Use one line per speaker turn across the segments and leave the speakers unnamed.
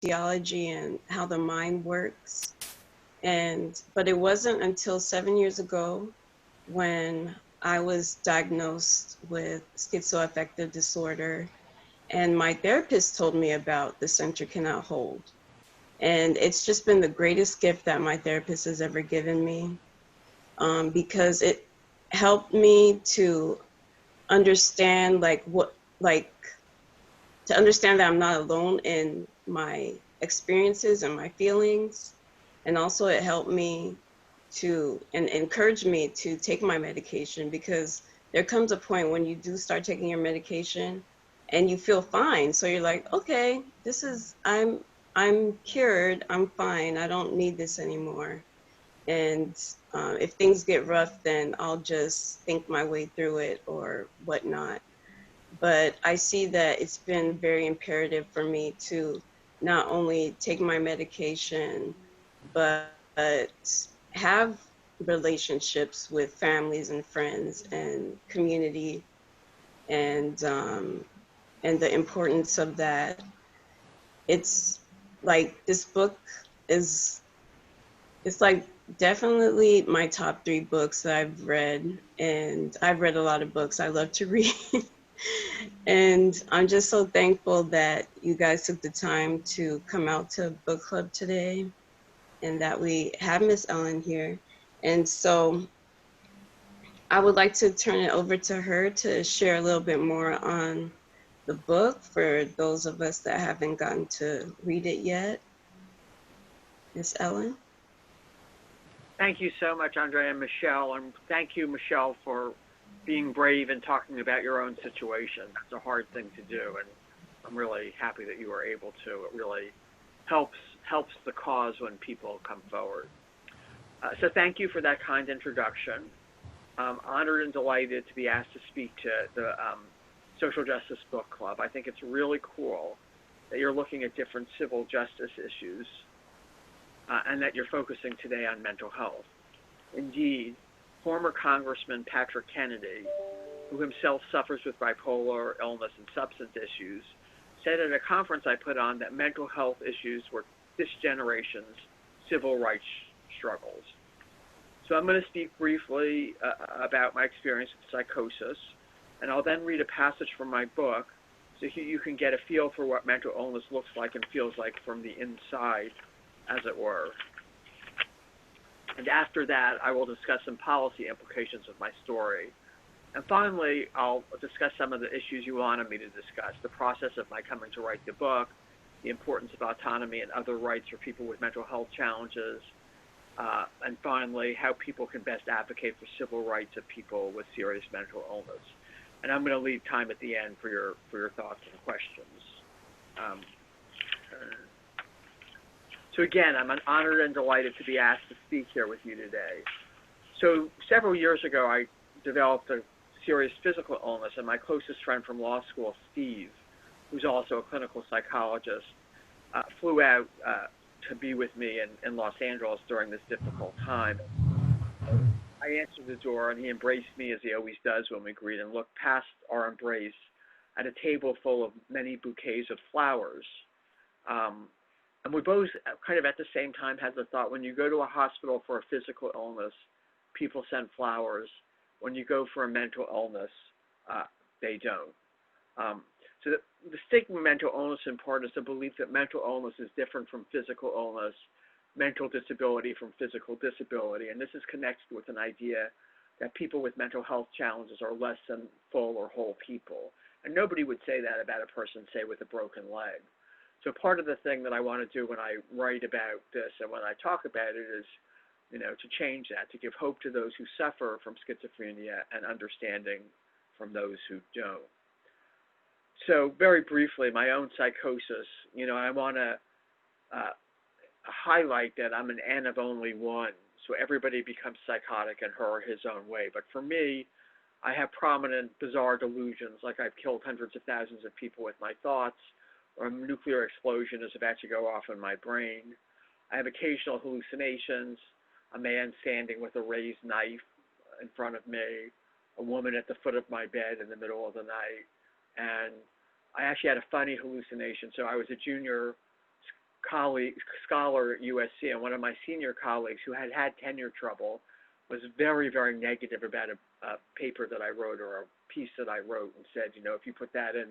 theology and how the mind works. But it wasn't until 7 years ago when I was diagnosed with schizoaffective disorder, and my therapist told me about the Center Cannot Hold. And it's just been the greatest gift that my therapist has ever given me, because it helped me to understand to understand that I'm not alone in my experiences and my feelings. And also it helped me to and encourage me to take my medication, because there comes a point when you do start taking your medication and you feel fine. So you're like, okay, I'm cured, I'm fine, I don't need this anymore. And if things get rough, then I'll just think my way through it or whatnot. But I see that it's been very imperative for me to not only take my medication, but have relationships with families and friends and community, and the importance of that. It's like this book is it's like definitely my top three books that I've read, and I've read a lot of books. I love to read. And I'm just so thankful that you guys took the time to come out to book club today, and that we have Miss Elyn here. And so I would like to turn it over to her to share a little bit more on the book for those of us that haven't gotten to read it yet. Miss Elyn?
Thank you so much, Andrea and Michelle, and thank you, Michelle, for being brave and talking about your own situation. It's a hard thing to do, and I'm really happy that you were able to. It really helps the cause when people come forward. So thank you for that kind introduction. I'm honored and delighted to be asked to speak to the Social Justice Book Club. I think it's really cool that you're looking at different civil justice issues, and that you're focusing today on mental health. Indeed, former Congressman Patrick Kennedy, who himself suffers with bipolar illness and substance issues, said at a conference I put on that mental health issues were this generation's civil rights struggles. So I'm going to speak briefly about my experience with psychosis, and I'll then read a passage from my book so you can get a feel for what mental illness looks like and feels like from the inside, as it were. And after that, I will discuss some policy implications of my story. And finally, I'll discuss some of the issues you wanted me to discuss, the process of my coming to write the book, the importance of autonomy and other rights for people with mental health challenges, and finally, how people can best advocate for civil rights of people with serious mental illness. And I'm going to leave time at the end for your thoughts and questions. So again, I'm honored and delighted to be asked to speak here with you today. So several years ago, I developed a serious physical illness, and my closest friend from law school, Steve, who's also a clinical psychologist, flew out to be with me in Los Angeles during this difficult time. I answered the door, and he embraced me as he always does when we greet, and looked past our embrace at a table full of many bouquets of flowers. And we both kind of at the same time had the thought, when you go to a hospital for a physical illness, people send flowers. When you go for a mental illness, they don't. So the stigma of mental illness in part is the belief that mental illness is different from physical illness, mental disability from physical disability. And this is connected with an idea that people with mental health challenges are less than full or whole people. And nobody would say that about a person, say, with a broken leg. So part of the thing that I want to do when I write about this and when I talk about it is, to change that, to give hope to those who suffer from schizophrenia and understanding from those who don't. So very briefly, my own psychosis, I want to highlight that I'm an N of only one. So everybody becomes psychotic in her or his own way. But for me, I have prominent, bizarre delusions, like I've killed hundreds of thousands of people with my thoughts, or a nuclear explosion is about to go off in my brain. I have occasional hallucinations, a man standing with a raised knife in front of me, a woman at the foot of my bed in the middle of the night. And I actually had a funny hallucination. So I was a junior colleague, scholar at USC, and one of my senior colleagues who had had tenure trouble was very, very negative about a paper that I wrote or a piece that I wrote, and said, if you put that in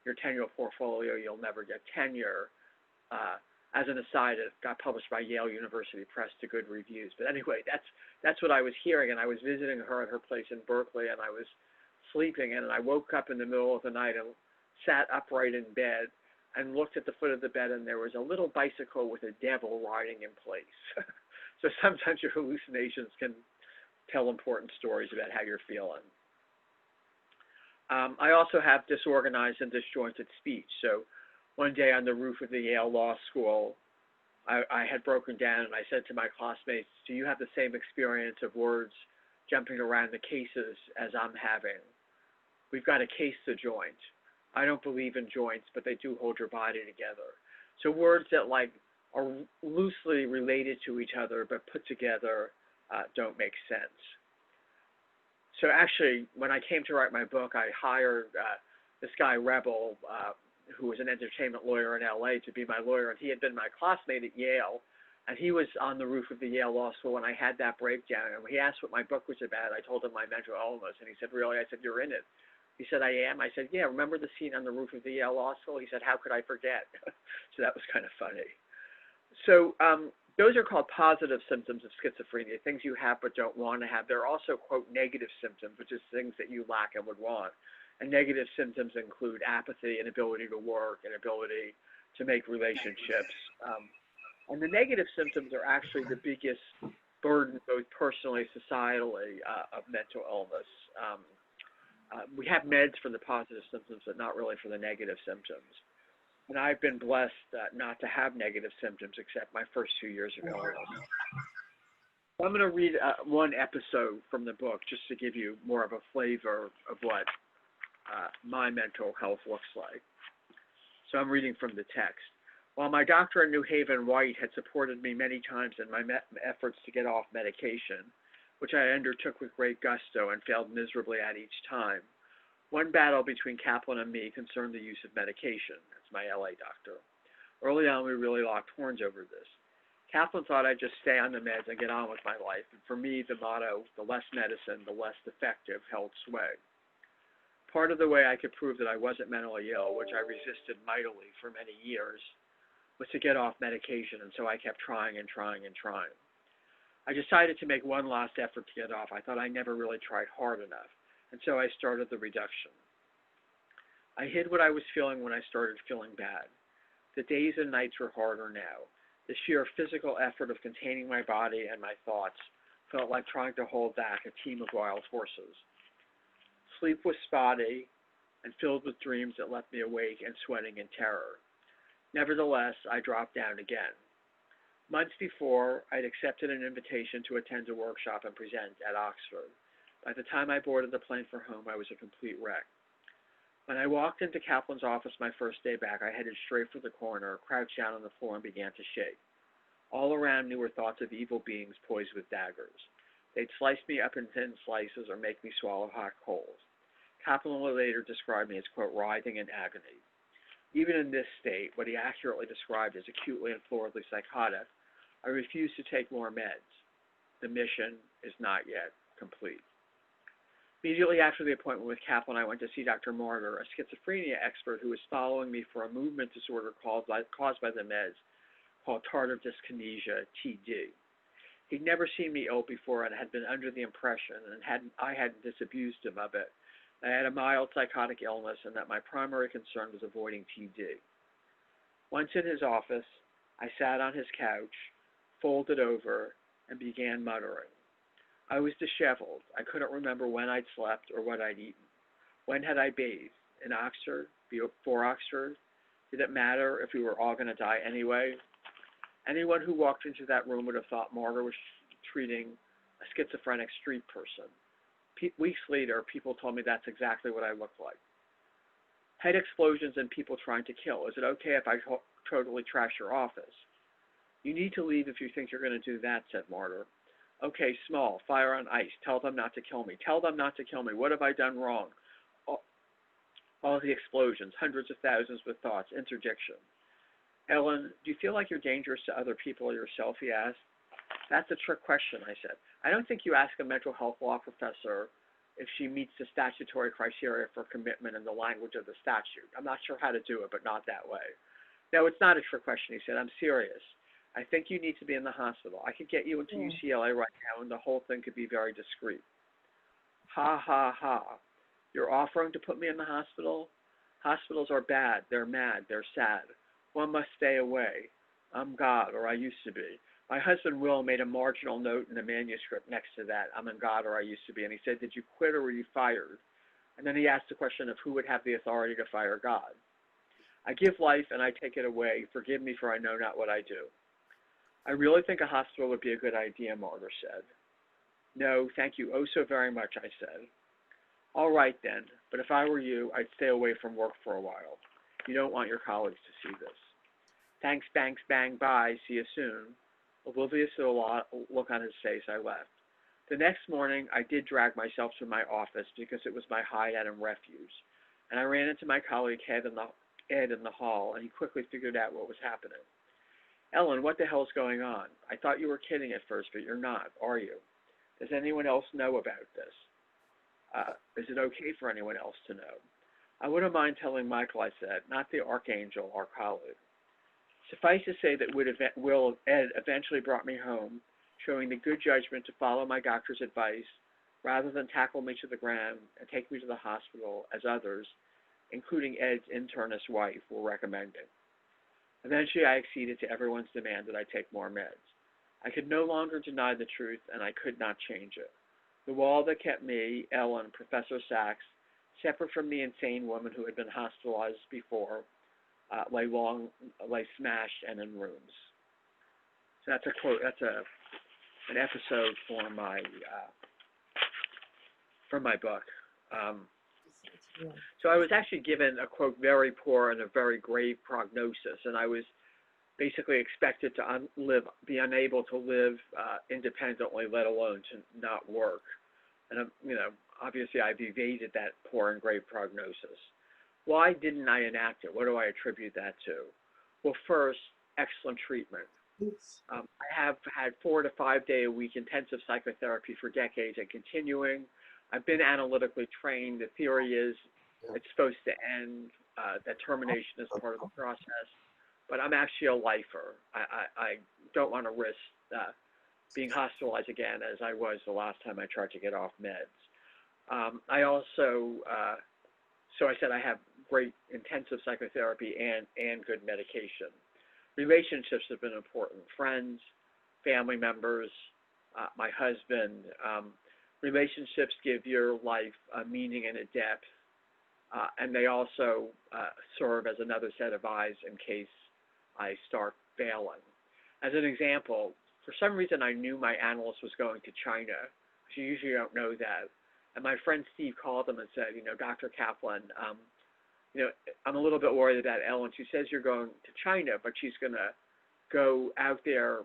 your tenure portfolio, you'll never get tenure. As an aside, it got published by Yale University Press to good reviews. But anyway, that's what I was hearing, and I was visiting her at her place in Berkeley, and I was sleeping, and I woke up in the middle of the night and sat upright in bed and looked at the foot of the bed, and there was a little bicycle with a devil riding in place. So sometimes your hallucinations can tell important stories about how you're feeling. I also have disorganized and disjointed speech. So one day on the roof of the Yale Law School, I had broken down, and I said to my classmates, do you have the same experience of words jumping around the cases as I'm having? We've got a case to joint. I don't believe in joints, but they do hold your body together. So words that are loosely related to each other but put together don't make sense. So actually, when I came to write my book, I hired this guy, Rebel, who was an entertainment lawyer in LA, to be my lawyer, and he had been my classmate at Yale, and he was on the roof of the Yale Law School when I had that breakdown, and he asked what my book was about. I told him my mental illness, and he said, really? I said, you're in it. He said, I am. I said, yeah, remember the scene on the roof of the Yale Law School? He said, how could I forget? So that was kind of funny. So those are called positive symptoms of schizophrenia, things you have but don't want to have. There are also, quote, negative symptoms, which is things that you lack and would want. And negative symptoms include apathy, inability to work, inability to make relationships. And the negative symptoms are actually the biggest burden, both personally, societally, of mental illness. We have meds for the positive symptoms, but not really for the negative symptoms. And I've been blessed not to have negative symptoms except my first 2 years of illness. I'm going to read one episode from the book just to give you more of a flavor of what my mental health looks like. So I'm reading from the text. While my doctor in New Haven, White, had supported me many times in my efforts to get off medication, which I undertook with great gusto and failed miserably at each time, one battle between Kaplan and me concerned the use of medication. That's my LA doctor. Early on, we really locked horns over this. Kaplan thought I'd just stay on the meds and get on with my life, and for me, the motto, the less medicine, the less effective, held sway. Part of the way I could prove that I wasn't mentally ill, which I resisted mightily for many years, was to get off medication, and so I kept trying and trying and trying. I decided to make one last effort to get off. I thought I never really tried hard enough, and so I started the reduction. I hid what I was feeling when I started feeling bad. The days and nights were harder now. The sheer physical effort of containing my body and my thoughts felt like trying to hold back a team of wild horses. Sleep was spotty and filled with dreams that left me awake and sweating in terror. Nevertheless, I dropped down again. Months before, I'd accepted an invitation to attend a workshop and present at Oxford. By the time I boarded the plane for home, I was a complete wreck. When I walked into Kaplan's office my first day back, I headed straight for the corner, crouched down on the floor, and began to shake. All around me were thoughts of evil beings poised with daggers. They'd slice me up in thin slices or make me swallow hot coals. Kaplan later described me as, quote, writhing in agony. Even in this state, what he accurately described as acutely and floridly psychotic, I refused to take more meds. The mission is not yet complete. Immediately after the appointment with Kaplan, I went to see Dr. Martyr, a schizophrenia expert who was following me for a movement disorder caused by the meds called tardive dyskinesia, TD. He'd never seen me ill before and had been under the impression, and I hadn't disabused him of it, I had a mild psychotic illness and that my primary concern was avoiding TD. Once in his office, I sat on his couch, folded over, and began muttering. I was disheveled. I couldn't remember when I'd slept or what I'd eaten. When had I bathed? In Oxford? Before Oxford? Did it matter if we were all going to die anyway? Anyone who walked into that room would have thought Martyr was treating a schizophrenic street person. Weeks later, people told me that's exactly what I looked like. Head explosions and people trying to kill. Is it okay if I totally trash your office? You need to leave if you think you're going to do that, said Martyr. Okay, small, fire on ice. Tell them not to kill me. Tell them not to kill me. What have I done wrong? All the explosions, hundreds of thousands of thoughts, interdiction. Elyn, do you feel like you're dangerous to other people or yourself, he asked. That's a trick question, I said. I don't think you ask a mental health law professor if she meets the statutory criteria for commitment in the language of the statute. I'm not sure how to do it, but not that way. No, it's not a trick question, he said. I'm serious. I think you need to be in the hospital. I could get you into UCLA right now, and the whole thing could be very discreet. Ha, ha, ha. You're offering to put me in the hospital? Hospitals are bad. They're mad. They're sad. One must stay away. I'm God, or I used to be. My husband, Will, made a marginal note in the manuscript next to that, I'm in God, or I used to be. And he said, did you quit or were you fired? And then he asked the question of who would have the authority to fire God. I give life and I take it away. Forgive me, for I know not what I do. I really think a hospital would be a good idea, Martyr said. No, thank you oh so very much, I said. All right then, but if I were you, I'd stay away from work for a while. You don't want your colleagues to see this. Thanks, banks, bang, bye, see you soon. Oblivious to the look on his face, I left. The next morning, I did drag myself to my office because it was my hideout and refuge, and I ran into my colleague Ed in the hall, and he quickly figured out what was happening. Elyn, what the hell's going on? I thought you were kidding at first, but you're not, are you? Does anyone else know about this? Is it okay for anyone else to know? I wouldn't mind telling Michael, I said, not the archangel, our colleague. Suffice to say that Ed eventually brought me home, showing the good judgment to follow my doctor's advice rather than tackle me to the ground and take me to the hospital as others, including Ed's internist wife, were recommending. Eventually, I acceded to everyone's demand that I take more meds. I could no longer deny the truth, and I could not change it. The wall that kept me, Elyn, Professor Sachs, separate from the insane woman who had been hospitalized before, lay smashed and in ruins. So that's a quote. That's an episode from my book. So I was actually given a quote very poor and a very grave prognosis, and I was basically expected to be unable to live independently, let alone to not work. And obviously I've evaded that poor and grave prognosis. Why didn't I enact it? What do I attribute that to? Well, first, excellent treatment. I have had 4 to 5 day a week intensive psychotherapy for decades and continuing. I've been analytically trained. The theory is it's supposed to end, that termination is part of the process. But I'm actually a lifer. I don't want to risk being hospitalized again as I was the last time I tried to get off meds. I also, so I said I have great intensive psychotherapy and good medication. Relationships have been important. Friends, family members, my husband. Relationships give your life a meaning and a depth, and they also serve as another set of eyes in case I start failing. As an example, for some reason I knew my analyst was going to China. You usually don't know that. And my friend Steve called him and said, Dr. Kaplan, I'm a little bit worried about Elyn. She says you're going to China, but she's going to go out there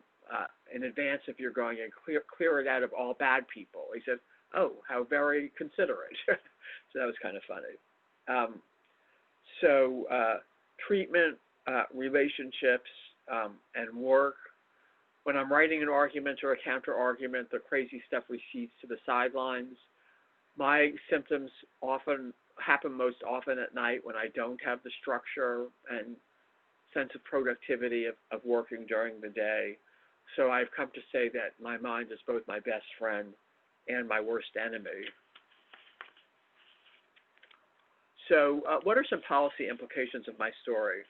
in advance if you're going and clear it out of all bad people. He said, oh, how very considerate. So that was kind of funny. Treatment, relationships, and work. When I'm writing an argument or a counter-argument, the crazy stuff recedes to the sidelines. My symptoms often happen most often at night when I don't have the structure and sense of productivity of working during the day. So I've come to say that my mind is both my best friend and my worst enemy. So what are some policy implications of my story?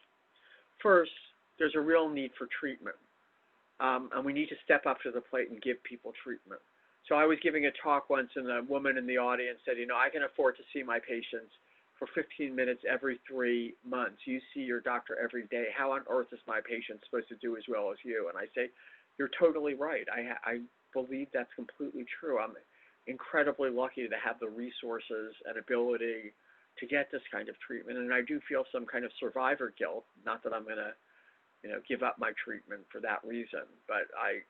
First, there's a real need for treatment, and we need to step up to the plate and give people treatment. So I was giving a talk once, and a woman in the audience said, I can afford to see my patients for 15 minutes every 3 months. You see your doctor every day. How on earth is my patient supposed to do as well as you? And I say, you're totally right. I believe that's completely true. I'm incredibly lucky to have the resources and ability to get this kind of treatment. And I do feel some kind of survivor guilt, not that I'm going to, give up my treatment for that reason, but I've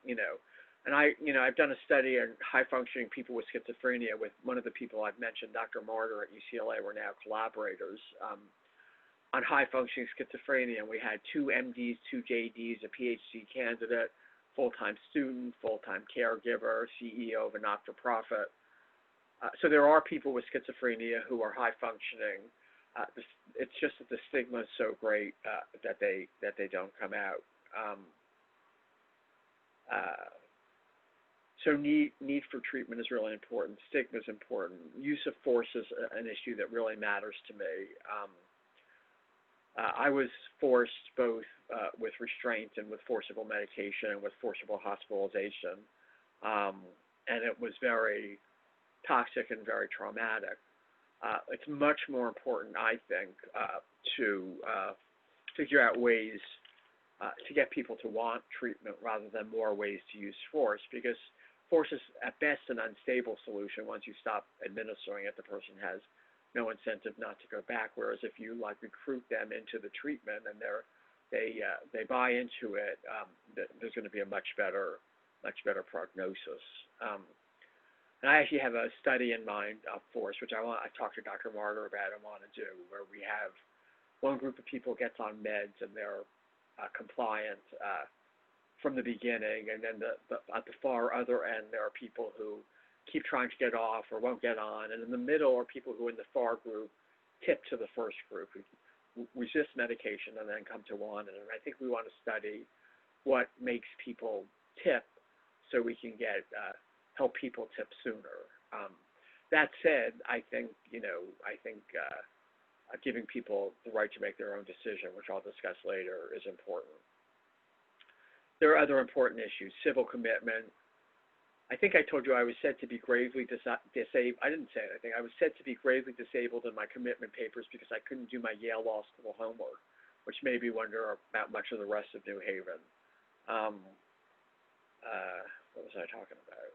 done a study on high-functioning people with schizophrenia with one of the people I've mentioned, Dr. Martyr at UCLA. We're now collaborators. on high-functioning schizophrenia, and we had 2 MDs, 2 JDs, a PhD candidate, full-time student, full-time caregiver, CEO of a not-for-profit. So there are people with schizophrenia who are high-functioning. It's just that the stigma is so great that they don't come out. So need for treatment is really important. Stigma is important. Use of force is an issue that really matters to me. I was forced both with restraint and with forcible medication and with forcible hospitalization, and it was very toxic and very traumatic. It's much more important, I think, to figure out ways to get people to want treatment rather than more ways to use force, because force is at best an unstable solution. Once you stop administering it, the person has no incentive not to go back. Whereas if you recruit them into the treatment and they buy into it, there's going to be a much better prognosis. And I actually have a study in mind of force, which I talked to Dr. Martyr about and want to do, where we have one group of people gets on meds and they're compliant from the beginning, and then at the far other end there are people who keep trying to get off or won't get on, and in the middle are people who in the far group tip to the first group, who resist medication and then come to on. And I think we want to study what makes people tip so we can help people tip sooner. That said, I think giving people the right to make their own decision, which I'll discuss later, is important. There are other important issues. Civil commitment. I think I told you I was said to be gravely disabled. I didn't say anything. I was said to be gravely disabled in my commitment papers because I couldn't do my Yale Law School homework, which made me wonder about much of the rest of New Haven. What was I talking about?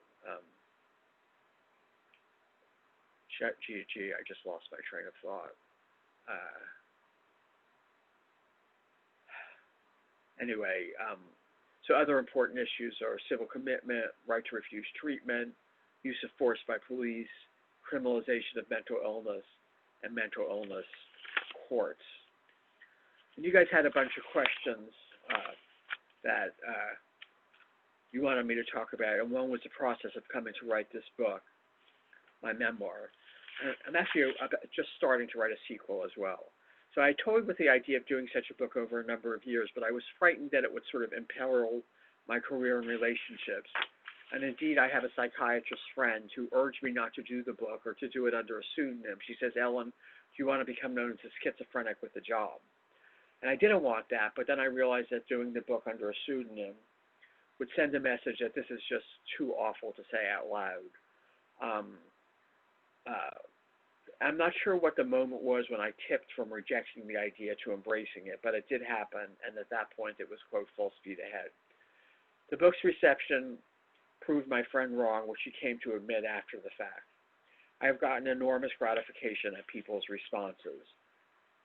I just lost my train of thought. Anyway, so other important issues are civil commitment, right to refuse treatment, use of force by police, criminalization of mental illness, and mental illness courts. And you guys had a bunch of questions that you wanted me to talk about, and one was the process of coming to write this book, my memoir. And I'm actually just starting to write a sequel as well. So I toyed with the idea of doing such a book over a number of years, but I was frightened that it would sort of imperil my career and relationships. And indeed, I have a psychiatrist friend who urged me not to do the book or to do it under a pseudonym. She says, "Elyn, do you want to become known as a schizophrenic with a job?" And I didn't want that, but then I realized that doing the book under a pseudonym would send a message that this is just too awful to say out loud. I'm not sure what the moment was when I tipped from rejecting the idea to embracing it, but it did happen, and at that point it was, quote, full speed ahead. The book's reception proved my friend wrong, which she came to admit after the fact. I have gotten enormous gratification at people's responses.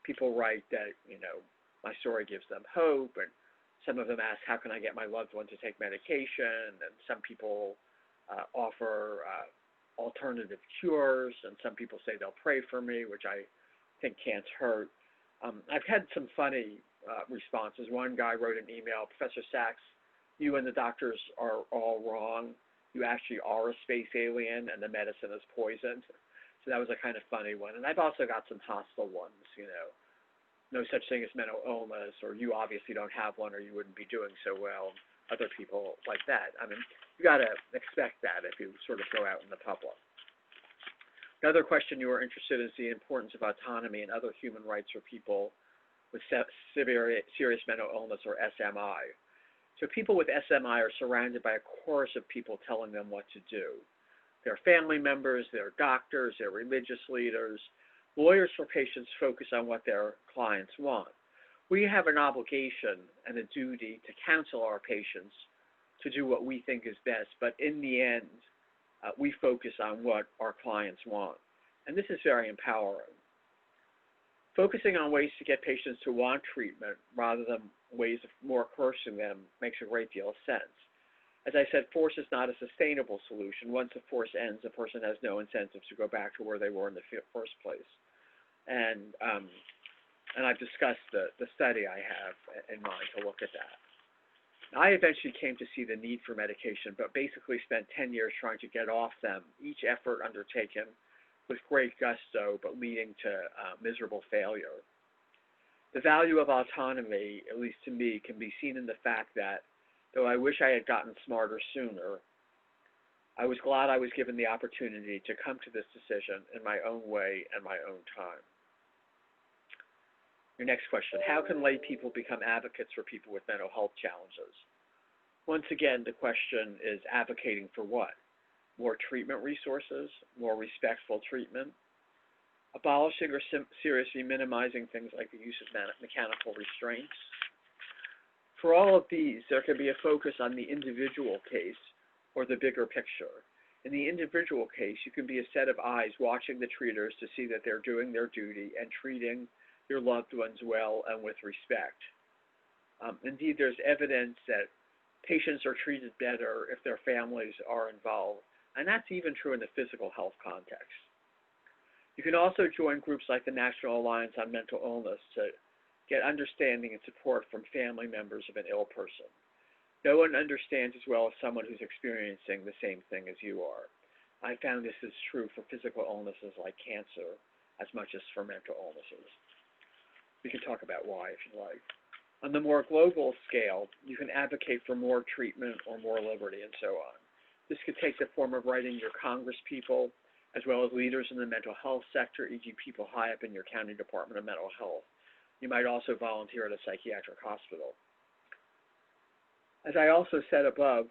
People write that, my story gives them hope, and some of them ask, how can I get my loved one to take medication? And some people offer alternative cures, and some people say they'll pray for me, which I think can't hurt. I've had some funny responses. One guy wrote an email, "Professor Sachs, you and the doctors are all wrong. You actually are a space alien, and the medicine is poisoned." So that was a kind of funny one. And I've also got some hostile ones, no such thing as mental illness, or you obviously don't have one, or you wouldn't be doing so well. Other people like that. I mean, you got to expect that if you sort of go out in the public. Another question you are interested in is the importance of autonomy and other human rights for people with serious mental illness, or SMI. So people with SMI are surrounded by a chorus of people telling them what to do. Their family members, their doctors, their religious leaders. Lawyers for patients focus on what their clients want. We have an obligation and a duty to counsel our patients to do what we think is best, but in the end, we focus on what our clients want. And this is very empowering. Focusing on ways to get patients to want treatment rather than ways of more coercing them makes a great deal of sense. As I said, force is not a sustainable solution. Once the force ends, a person has no incentive to go back to where they were in the first place. And and I've discussed the study I have in mind to look at that. I eventually came to see the need for medication, but basically spent 10 years trying to get off them, each effort undertaken with great gusto, but leading to miserable failure. The value of autonomy, at least to me, can be seen in the fact that, though I wish I had gotten smarter sooner, I was glad I was given the opportunity to come to this decision in my own way and my own time. Your next question, how can lay people become advocates for people with mental health challenges? Once again, the question is advocating for what? More treatment resources, more respectful treatment, abolishing or seriously minimizing things like the use of mechanical restraints. For all of these, there can be a focus on the individual case or the bigger picture. In the individual case, you can be a set of eyes watching the treaters to see that they're doing their duty and treating your loved ones well and with respect. Indeed, there's evidence that patients are treated better if their families are involved, and that's even true in the physical health context. You can also join groups like the National Alliance on Mental Illness to get understanding and support from family members of an ill person. No one understands as well as someone who's experiencing the same thing as you are. I found this is true for physical illnesses like cancer as much as for mental illnesses. We can talk about why if you like. On the more global scale, you can advocate for more treatment or more liberty and so on. This could take the form of writing your congresspeople, as well as leaders in the mental health sector, e.g. people high up in your county department of mental health. You might also volunteer at a psychiatric hospital. As I also said above,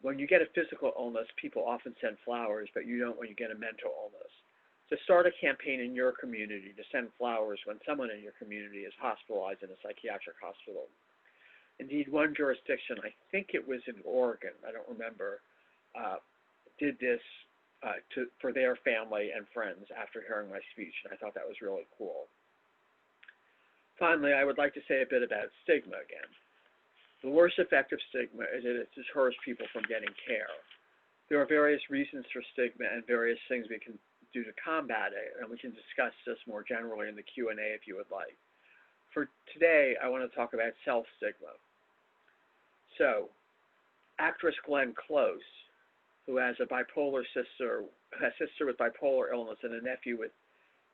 when you get a physical illness, people often send flowers, but you don't when you get a mental illness. To start a campaign in your community to send flowers when someone in your community is hospitalized in a psychiatric hospital. Indeed, one jurisdiction, I think it was in Oregon, I don't remember, did this for their family and friends after hearing my speech, and I thought that was really cool. Finally, I would like to say a bit about stigma again. The worst effect of stigma is that it deters people from getting care. There are various reasons for stigma and various things we can do to combat it, and we can discuss this more generally in the Q&A if you would like. For today, I want to talk about self-stigma. So, actress Glenn Close, who has a sister with bipolar illness and a nephew with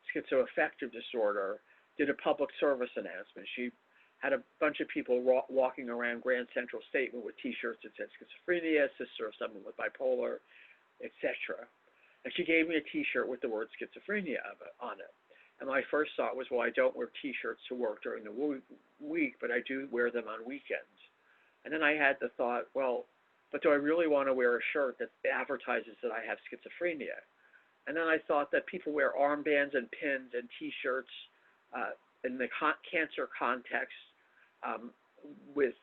schizoaffective disorder, did a public service announcement. She had a bunch of people walking around Grand Central Station with T-shirts that said schizophrenia, sister of someone with bipolar, etc. And she gave me a T-shirt with the word schizophrenia on it. And my first thought was, well, I don't wear T-shirts to work during the week, but I do wear them on weekends. And then I had the thought, well, but do I really want to wear a shirt that advertises that I have schizophrenia? And then I thought that people wear armbands and pins and T-shirts in the cancer context with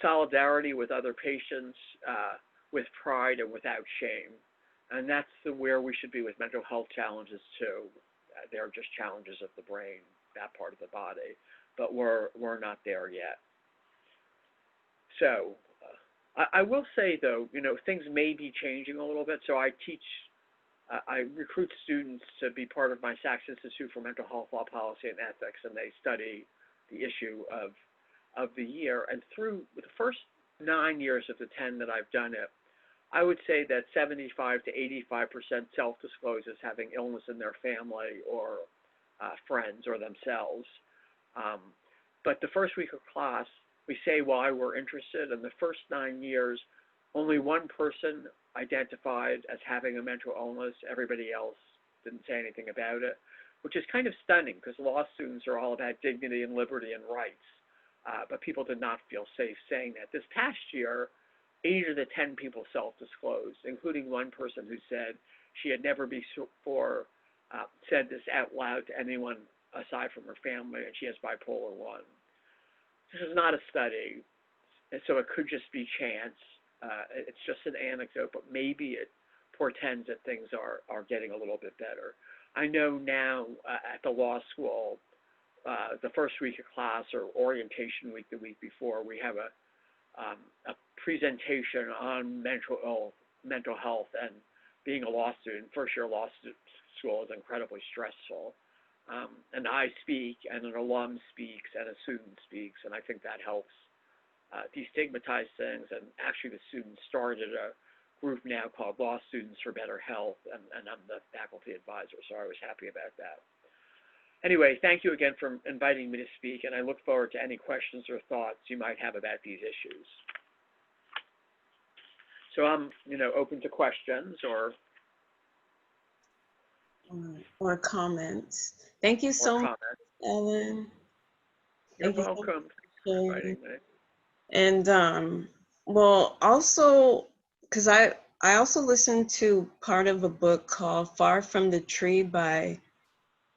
solidarity with other patients, with pride and without shame. And that's where we should be with mental health challenges too. They're just challenges of the brain, that part of the body, but we're not there yet. So I will say though, things may be changing a little bit. So I recruit students to be part of my Sachs Institute for Mental Health Law Policy and Ethics, and they study the issue of the year. And through the first 9 years of the 10 that I've done it, I would say that 75 to 85% self-disclose as having illness in their family or friends or themselves. But the first week of class, we say why we're interested. In the first 9 years, only one person identified as having a mental illness. Everybody else didn't say anything about it, which is kind of stunning because law students are all about dignity and liberty and rights. But people did not feel safe saying that. This past year, 8 of the 10 people self-disclosed, including one person who said she had never before said this out loud to anyone aside from her family, and she has bipolar 1. This is not a study, and so it could just be chance. It's just an anecdote, but maybe it portends that things are getting a little bit better. I know now at the law school, the first week of class or orientation week, the week before, we have a presentation on mental health, and being a law student, first year law school is incredibly stressful. and I speak, and an alum speaks, and a student speaks, and I think that helps destigmatize things. And actually, the students started a group now called Law Students for Better Health, and I'm the faculty advisor, so I was happy about that. Anyway, thank you again for inviting me to speak, and I look forward to any questions or thoughts you might have about these issues. So I'm, open to questions
or comments. Thank you
or
so much,
comments.
Elyn.
You're
Thank you so much
welcome. Thanks
for
for
sharing.
inviting me.
And well, also, because I also listened to part of a book called Far from the Tree by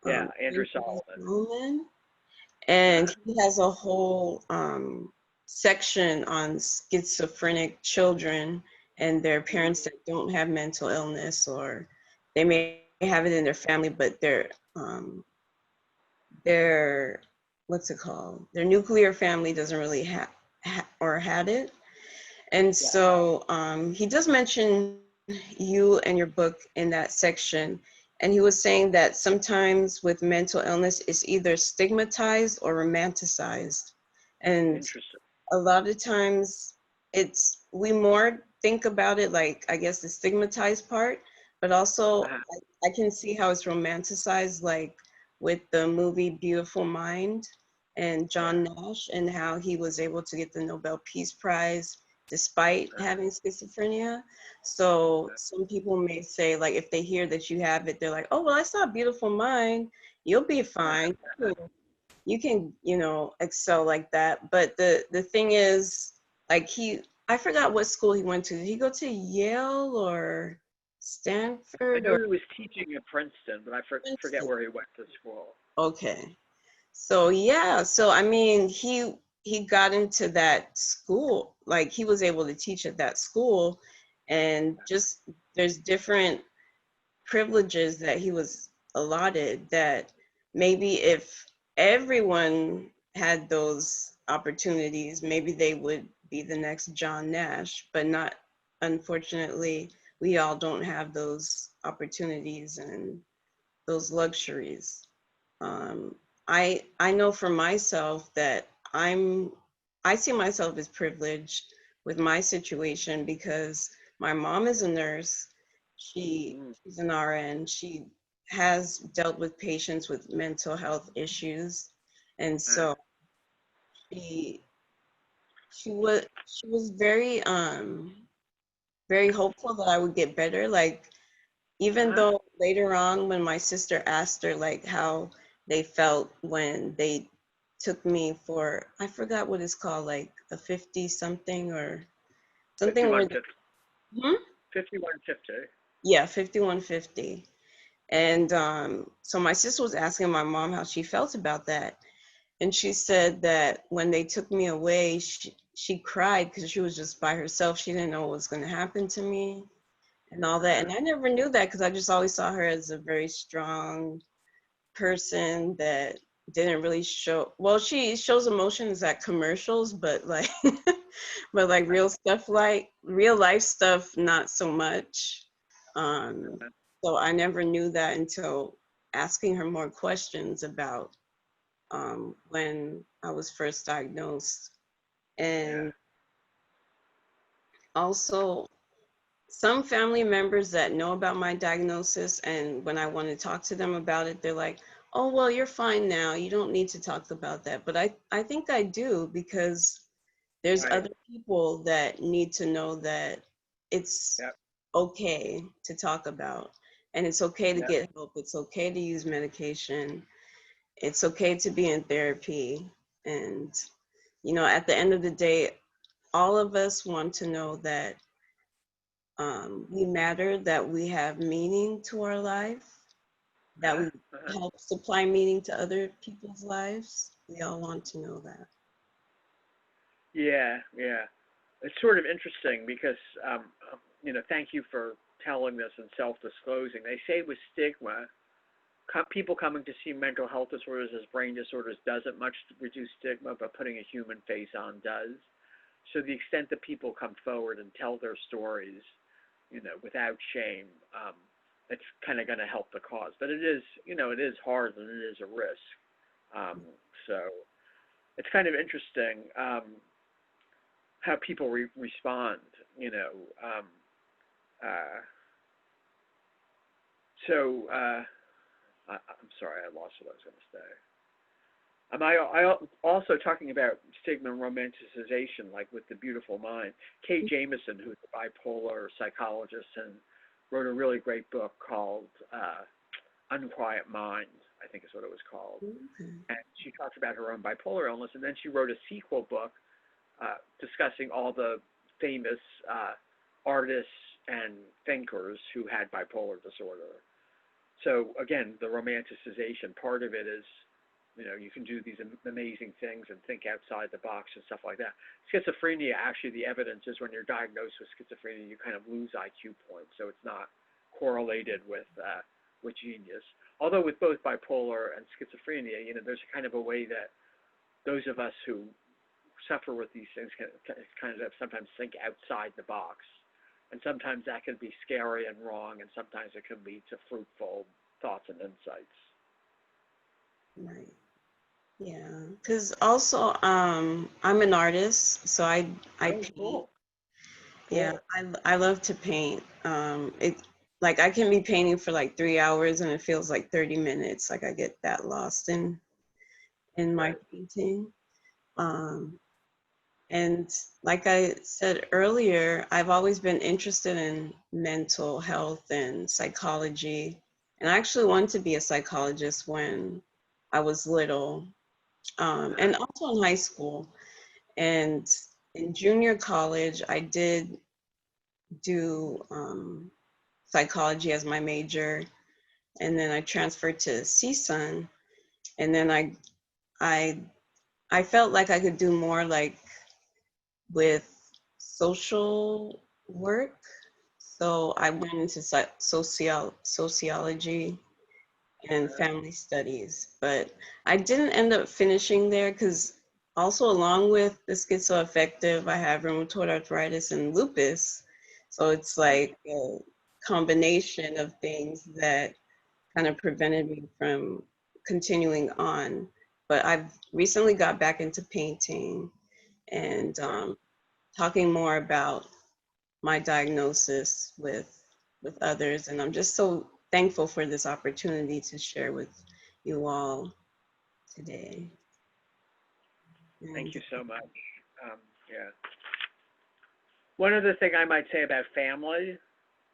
Yeah, Andrew
Andrew
Solomon.
Solomon. And
Uh,
he has a whole section on schizophrenic children and their parents that don't have mental illness, or they may have it in their family, but their what's it called? Their nuclear family doesn't really have or had it. And
yeah,
so he does mention you and your book in that section. And he was saying that sometimes with mental illness, it's either stigmatized or romanticized. And
interesting.
a lot of times we more think about it like, I guess, the stigmatized part, but also
Uh,
I can see how it's romanticized, like with the movie Beautiful Mind and
yeah,
John Nash, and how he was able to get the Nobel Peace Prize despite having schizophrenia. So some people may say, like, if they hear that you have it, they're like, oh, well, I saw Beautiful Mind. You'll be fine. You can, excel like that. But the thing is, like, I forgot what school he went to. Did he go to Yale or
I
Stanford
know
or
he was teaching at Princeton, but I forget
Princeton?
where he went to school.
Okay. So yeah, so I mean, he got into that school, like he was able to teach at that school, and just there's different privileges that he was allotted that maybe if everyone had those opportunities, maybe they would be the next John Nash, but not, unfortunately, we all don't have those opportunities and those luxuries. Um, I know for myself that I see myself as privileged with my situation because my mom is a nurse.
Mm,
She's an RN. She has dealt with patients with mental health issues, and
uh,
so she she was very hopeful that I would get better. Like, even
uh-huh.
though later on when my sister asked her like how they felt when they took me for, I forgot what it's called, like a 50 something or something where
5150.
hmm?
5150.
Yeah, 5150. And so my sister was asking my mom how she felt about that, and she said that when they took me away, she cried because she was just by herself. She didn't know what was going to happen to me and all that.
Uh-huh.
And I never knew that because I just always saw her as a very strong person that didn't really show, well, she shows emotions at commercials, but like but like real stuff, like real life stuff, not so much. um
Uh-huh.
so I never knew that until asking her more questions about when I was first diagnosed.
Yeah.
And also some family members that know about my diagnosis, and when I want to talk to them about it, they're like, oh, well, you're fine now. You don't need to talk about that. But I think I do, because there's
Right.
other people that need to know that it's
Yep.
okay to talk about. And it's okay to
Yep.
get help. It's okay to use medication. It's okay to be in therapy. And, at the end of the day, all of us want to know that we matter, that we have meaning to our life, that
Uh-huh.
we
Uh-huh.
help supply meaning to other people's lives. We all want to know that.
Yeah. Yeah. It's sort of interesting because, thank you for telling this and self-disclosing. They say with stigma, people coming to see mental health disorders as brain disorders doesn't much reduce stigma, but putting a human face on does. So the extent that people come forward and tell their stories, without shame, it's kind of going to help the cause. But it is, it is hard and it is a risk. So it's kind of interesting how people respond, Uh, I'm sorry, I lost what I was going to say. I also talking about stigma and romanticization, like with The Beautiful Mind. Kay Jamison, who's a bipolar psychologist and wrote a really great book called Unquiet Mind, I think is what it was called.
Okay.
And she talked about her own bipolar illness, and then she wrote a sequel book discussing all the famous artists and thinkers who had bipolar disorder. So again, the romanticization part of it is, you can do these amazing things and think outside the box and stuff like that. Schizophrenia, actually, the evidence is when you're diagnosed with schizophrenia, you kind of lose IQ points, so it's not correlated with genius. Although with both bipolar and schizophrenia, there's kind of a way that those of us who suffer with these things can kind of sometimes think outside the box. And sometimes that can be scary and wrong, and sometimes it can lead to fruitful thoughts and insights.
Right. Yeah. Because also, I'm an artist, so I paint.
Cool.
Yeah,
Cool.
I love to paint. Like I can be painting for like 3 hours and it feels like 30 minutes. Like I get that lost in my
Right.
painting. Um, and like I said earlier, I've always been interested in mental health and psychology. And I actually wanted to be a psychologist when I was little, and also in high school. And in junior college, I did do psychology as my major, and then I transferred to CSUN, and then I I felt like I could do more like with social work, so I went into sociology and family studies, but I didn't end up finishing there because also along with the schizoaffective, I have rheumatoid arthritis and lupus, so it's like a combination of things that kind of prevented me from continuing on. But I've recently got back into painting and talking more about my diagnosis with others, and I'm just so thankful for this opportunity to share with you all today.
Thank
And
you so much. Yeah. One other thing I might say about family,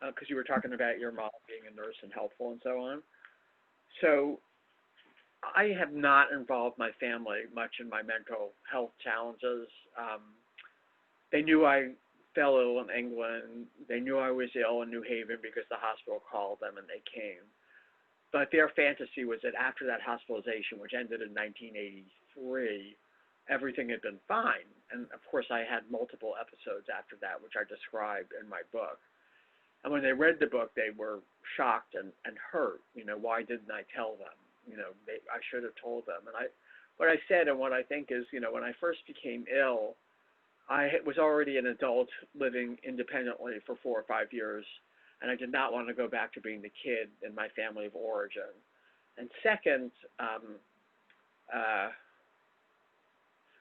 because you were talking about your mom being a nurse and helpful and so on. So I have not involved my family much in my mental health challenges. They knew I fell ill in England. They knew I was ill in New Haven because the hospital called them and they came. But their fantasy was that after that hospitalization, which ended in 1983, everything had been fine. And of course, I had multiple episodes after that, which I describe in my book. And when they read the book, they were shocked and hurt. Why didn't I tell them? I should have told them. And what I said and what I think is, when I first became ill, I was already an adult living independently for 4 or 5 years, and I did not want to go back to being the kid in my family of origin. And second,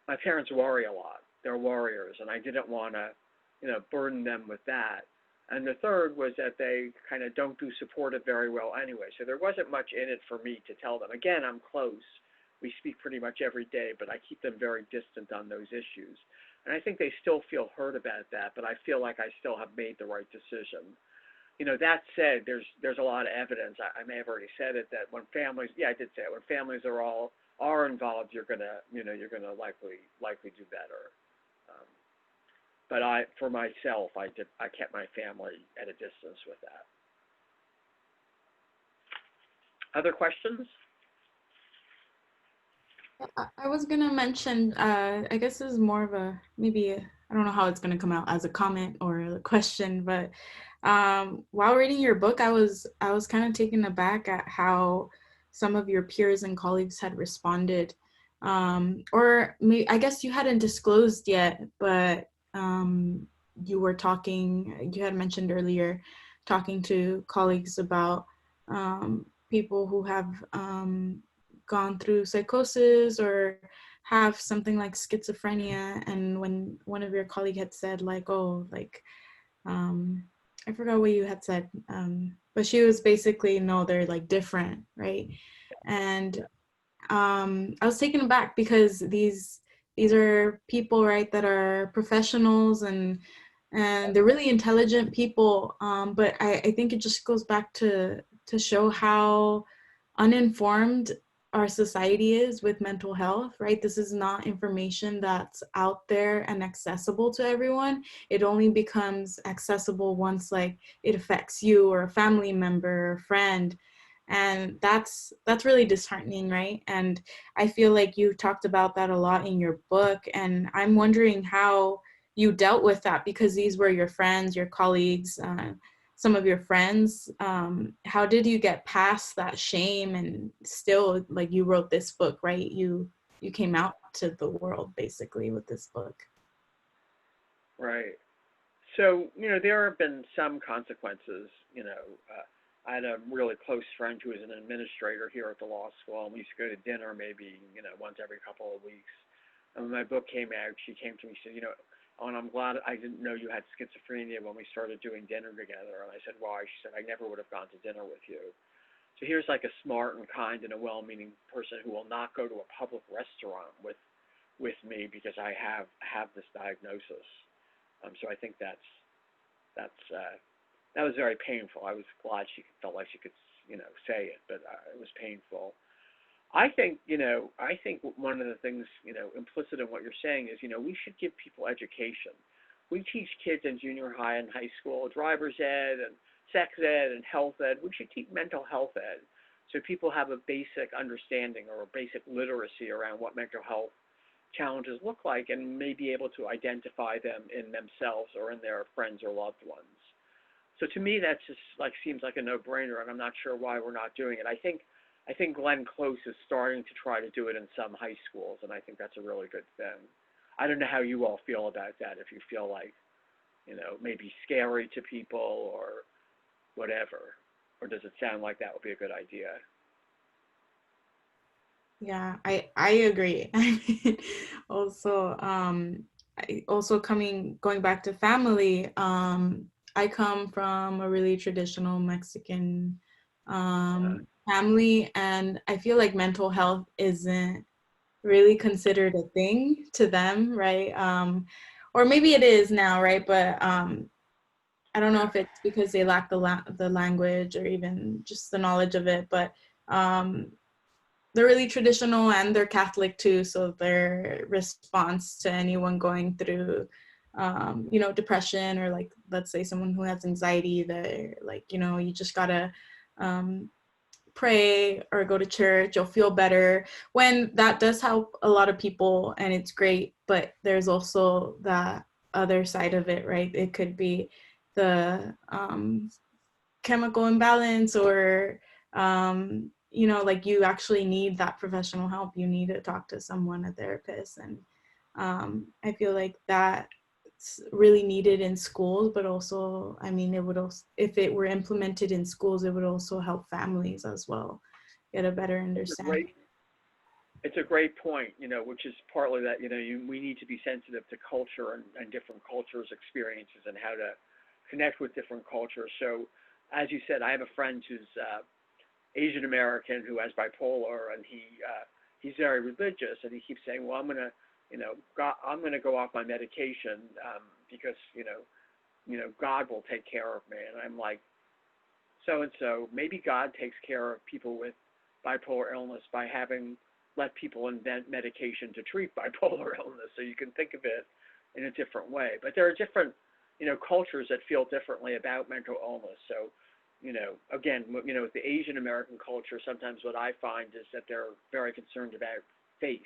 my parents worry a lot. They're warriors, and I didn't want to, burden them with that. And the third was that they kind of don't do supportive very well anyway. So there wasn't much in it for me to tell them. Again, I'm close. We speak pretty much every day, but I keep them very distant on those issues. And I think they still feel hurt about that, but I feel like I still have made the right decision. That said, there's a lot of evidence. I may have already said it that when families, yeah, I did say it. When families are involved, you're gonna likely do better. But for myself, I kept my family at a distance with that. Other questions?
I was gonna mention, I guess this is more of a, maybe, I don't know how it's gonna come out as a comment or a question, but while reading your book, I was kind of taken aback at how some of your peers and colleagues had responded. Or maybe, I guess you hadn't disclosed yet, but you had mentioned earlier talking to colleagues about people who have gone through psychosis or have something like schizophrenia. And when one of your colleagues had said like, oh, like, I forgot what you had said, but she was basically, no, they're like different, right? And I was taken aback because these are people, right, that are professionals and they're really intelligent people. But I think it just goes back to show how uninformed our society is with mental health, right? This is not information that's out there and accessible to everyone. It only becomes accessible once like it affects you or a family member or friend. And that's really disheartening, right? And I feel like you talked about that a lot in your book, and I'm wondering how you dealt with that, because these were your friends, your colleagues, some of your friends. How did you get past that shame and still, like, you wrote this book, right? You came out to the world basically with this book.
Right. So, there have been some consequences. I had a really close friend who was an administrator here at the law school, and we used to go to dinner maybe, once every couple of weeks. And when my book came out, she came to me, she said, "Oh, and I'm glad I didn't know you had schizophrenia when we started doing dinner together." And I said, "Why?" She said, "I never would have gone to dinner with you." So here's like a smart and kind and a well-meaning person who will not go to a public restaurant with me because I have this diagnosis. So I think that was very painful. I was glad she felt like she could, say it, but it was painful. I think one of the things, implicit in what you're saying is, we should give people education. We teach kids in junior high and high school driver's ed and sex ed and health ed. We should teach mental health ed so people have a basic understanding or a basic literacy around what mental health challenges look like and may be able to identify them in themselves or in their friends or loved ones. So to me, that just like seems like a no-brainer, and I'm not sure why we're not doing it. I think Glenn Close is starting to try to do it in some high schools, and I think that's a really good thing. I don't know how you all feel about that. If you feel like, maybe scary to people or whatever, or does it sound like that would be a good idea?
Yeah, I agree. I mean, also, also going back to family, I come from a really traditional Mexican
Uh,
family, and I feel like mental health isn't really considered a thing to them, right? Or maybe it is now, right? But I don't know
yeah,
if it's because they lack the language or even just the knowledge of it, but um, they're really traditional and they're Catholic too. So their response to anyone going through, depression, or like, let's say someone who has anxiety, they're like, you just gotta um, pray or go to church, you'll feel better. When that does help a lot of people and it's great, but there's also that other side of it, right? It could be the chemical imbalance, or like, you actually need that professional help. You need to talk to someone, a therapist. And I feel like that's really needed in schools, but also, I mean, it would also, if it were implemented in schools, it would also help families as well get a better
it's a
understanding.
great it's a great point, which is partly that, we need to be sensitive to culture and different cultures' experiences and how to connect with different cultures. So, as you said, I have a friend who's Asian American who has bipolar, and he's very religious, and he keeps saying, "Well, I'm gonna go off my medication because God will take care of me." And I'm like, so and so, maybe God takes care of people with bipolar illness by having let people invent medication to treat bipolar illness. So you can think of it in a different way. But there are different, cultures that feel differently about mental illness. So, again, with the Asian American culture, sometimes what I find is that they're very concerned about face,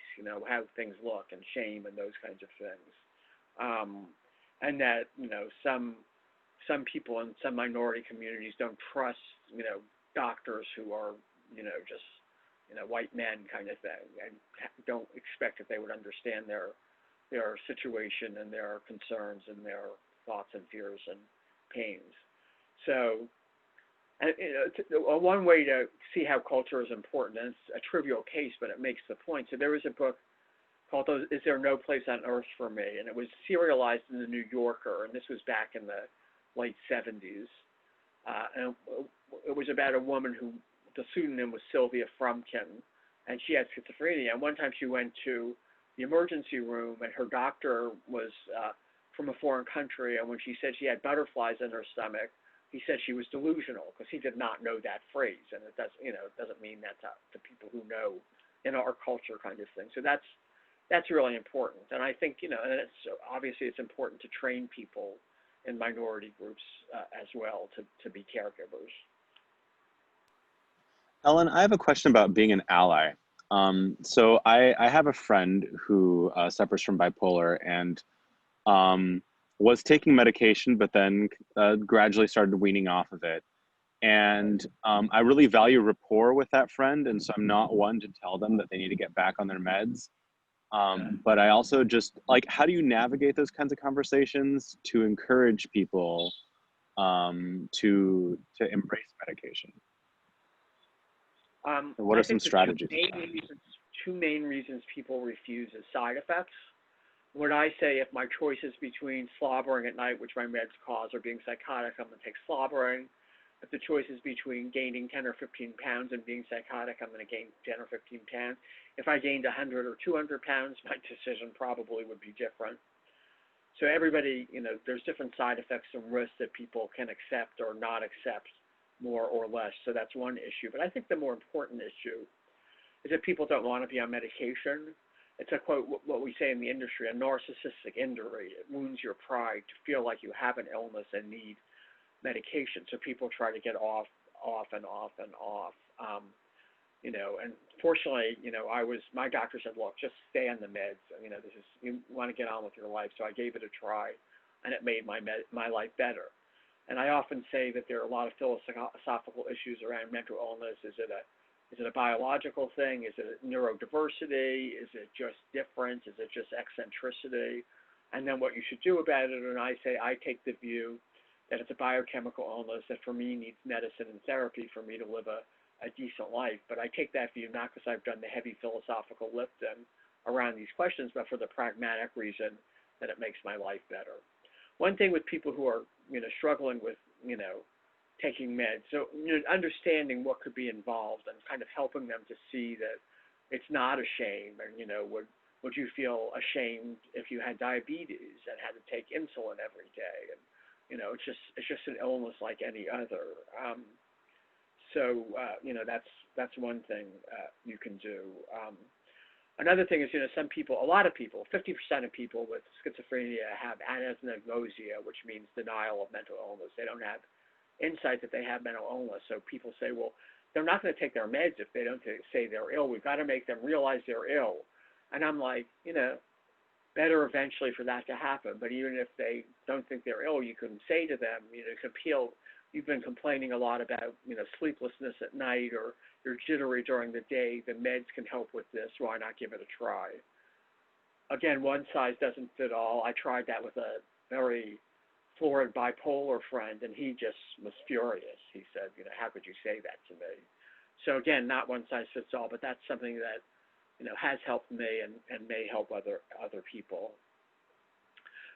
how things look and shame and those kinds of things. And that, some people in some minority communities don't trust, doctors who are, just, white men kind of thing, and don't expect that they would understand their situation and their concerns and their thoughts and fears and pains. So And one way to see how culture is important, and it's a trivial case, but it makes the point. So there was a book called "Is There No Place on Earth for Me?" and it was serialized in the New Yorker, and this was back in the late 70s. And it was about a woman who the pseudonym was Sylvia Frumkin, and she had schizophrenia. And one time she went to the emergency room, and her doctor was from a foreign country, and when she said she had butterflies in her stomach, he said she was delusional because he did not know that phrase, and it does, it doesn't mean that to people who know in our culture kind of thing. So that's really important, and I think and it's obviously it's important to train people in minority groups as well to be caregivers.
Elyn, I have a question about being an ally. So I have a friend who suffers from bipolar and was taking medication, but then gradually started weaning off of it. And I really value rapport with that friend. And so I'm not one to tell them that they need to get back on their meds. But I also just how do you navigate those kinds of conversations to encourage people to embrace medication? What
I
are some
think the
strategies?
two main reasons people refuse is side effects. What I say, if my choice is between slobbering at night, which my meds cause, or being psychotic, I'm going to take slobbering. If the choice is between gaining 10 or 15 pounds and being psychotic, I'm going to gain 10 or 15 pounds. If I gained 100 or 200 pounds, my decision probably would be different. So everybody, there's different side effects and risks that people can accept or not accept more or less. So that's one issue. But I think the more important issue is that people don't want to be on medication. It's a quote, what we say in the industry, a narcissistic injury. It wounds your pride to feel like you have an illness and need medication. So people try to get off. And fortunately, my doctor said, look, just stay on the meds. You want to get on with your life. So I gave it a try, and it made my life better. And I often say that there are a lot of philosophical issues around mental illness. Is it a biological thing? Is it neurodiversity? Is it just difference? Is it just eccentricity? And then what you should do about it, and I say I take the view that it's a biochemical illness that for me needs medicine and therapy for me to live a decent life. But I take that view not because I've done the heavy philosophical lifting around these questions, but for the pragmatic reason that it makes my life better. One thing with people who are, struggling with, taking meds, so understanding what could be involved and kind of helping them to see that it's not a shame, and would you feel ashamed if you had diabetes and had to take insulin every day, and it's just an illness like any other. So that's one thing you can do. Another thing is, a lot of people, 50% of people with schizophrenia have anosognosia, which means denial of mental illness. They don't have insight that they have mental illness. So people say, well, they're not going to take their meds if they don't say they're ill. We've got to make them realize they're ill. And I'm like, better eventually for that to happen. But even if they don't think they're ill, you can say to them, you can appeal. You've been complaining a lot about, sleeplessness at night, or you're jittery during the day. The meds can help with this. Why not give it a try? Again, one size doesn't fit all. I tried that with a very florid bipolar friend, and he just was furious. He said, how could you say that to me? So again, not one size fits all, but that's something that, has helped me and may help other people.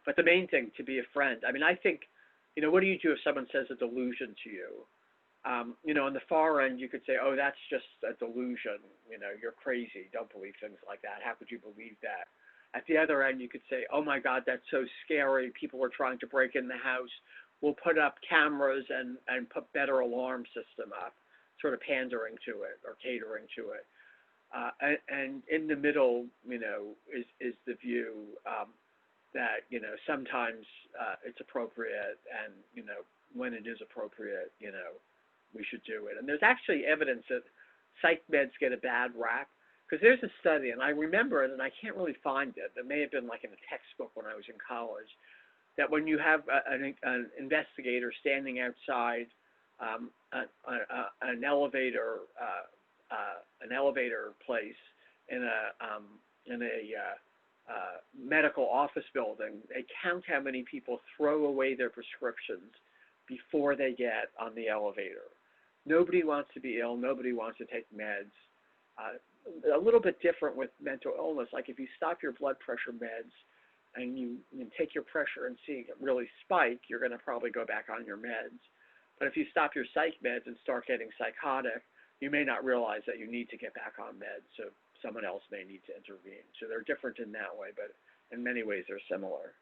But the main thing, to be a friend, I think, what do you do if someone says a delusion to you? On the far end, you could say, oh, that's just a delusion. You're crazy. Don't believe things like that. How could you believe that? At the other end, you could say, oh, my God, that's so scary. People are trying to break in the house. We'll put up cameras and put better alarm system up, sort of pandering to it or catering to it. And in the middle, is the view that, sometimes it's appropriate, and, when it is appropriate, we should do it. And there's actually evidence that psych meds get a bad rap, because there's a study, and I remember it, and I can't really find it. It may have been like in a textbook when I was in college, that when you have an investigator standing outside an elevator place in a medical office building, they count how many people throw away their prescriptions before they get on the elevator. Nobody wants to be ill. Nobody wants to take meds. A little bit different with mental illness. Like if you stop your blood pressure meds and you take your pressure and see it really spike, you're going to probably go back on your meds. But if you stop your psych meds and start getting psychotic, you may not realize that you need to get back on meds. So someone else may need to intervene. So they're different in that way, but in many ways they're similar.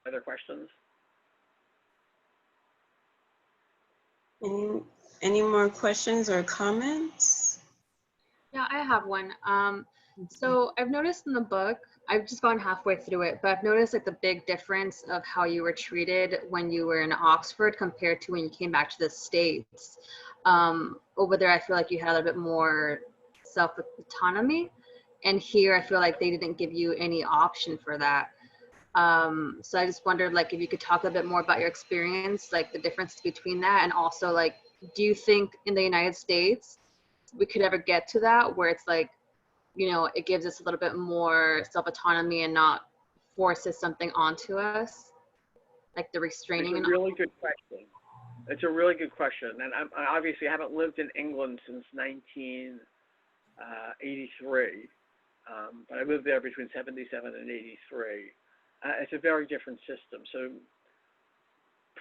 Other questions?
Any more questions or comments?
Yeah, I have one. So I've noticed in the book, I've just gone halfway through it, but I've noticed like the big difference of how you were treated when you were in Oxford compared to when you came back to the States. Over there, I feel like you had a little bit more self-autonomy, and here I feel like they didn't give you any option for that. So I just wondered, like, if you could talk a bit more about your experience, like the difference between that, and also, like, do you think in the United States we could ever get to that where it's like, you know, it gives us a little bit more self-autonomy and not forces something onto us, like the restraining?
It's a really good question. It's a really good question. And I obviously haven't lived in England since 1983, but I lived there between 77 and 83. It's a very different system. So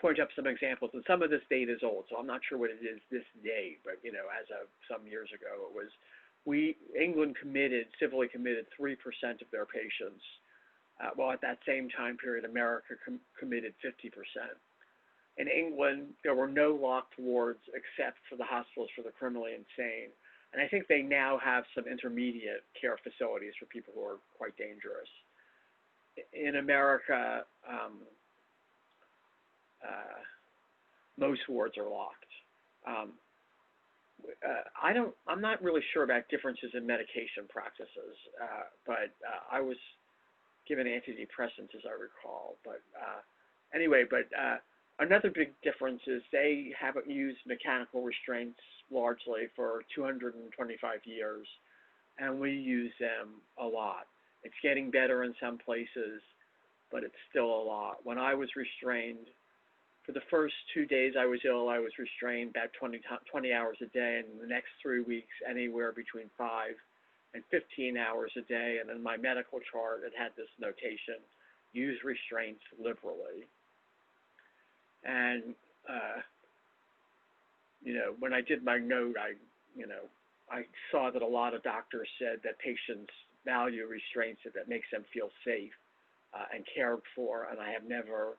point up some examples, and some of this data is old, so I'm not sure what it is this day, but you know, as of some years ago, it was England civilly committed 3% of their patients. While at that same time period, America committed 50%. In England, there were no locked wards except for the hospitals for the criminally insane. And I think they now have some intermediate care facilities for people who are quite dangerous. In America, most wards are locked. I'm not really sure about differences in medication practices, but I was given antidepressants, as I recall. But anyway, another big difference is they haven't used mechanical restraints largely for 225 years, and we use them a lot. It's getting better in some places, but it's still a lot. When I was restrained, for the first 2 days I was ill, I was restrained about 20 hours a day, and the next 3 weeks, anywhere between 5 and 15 hours a day. And in my medical chart, it had this notation: use restraints liberally. And, you know, when I did my note, I saw that a lot of doctors said that patients value restraints, that makes them feel safe and cared for. And I have never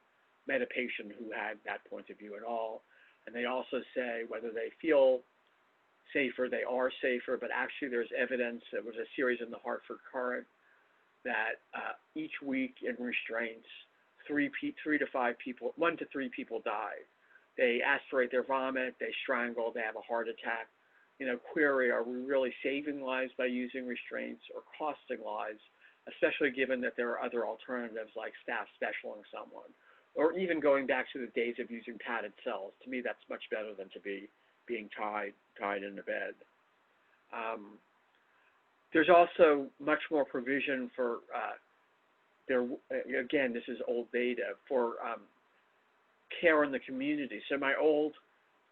met a patient who had that point of view at all. And they also say whether they feel safer, they are safer, but actually there's evidence. There was a series in the Hartford Current that each week in restraints, 1 to 3 people die. They aspirate their vomit, they strangle, they have a heart attack. You know, query, are we really saving lives by using restraints or costing lives, especially given that there are other alternatives like staff specialing someone, or even going back to the days of using padded cells. To me, that's much better than to be being tied in a bed. There's also much more provision for again, this is old data, for care in the community. So my old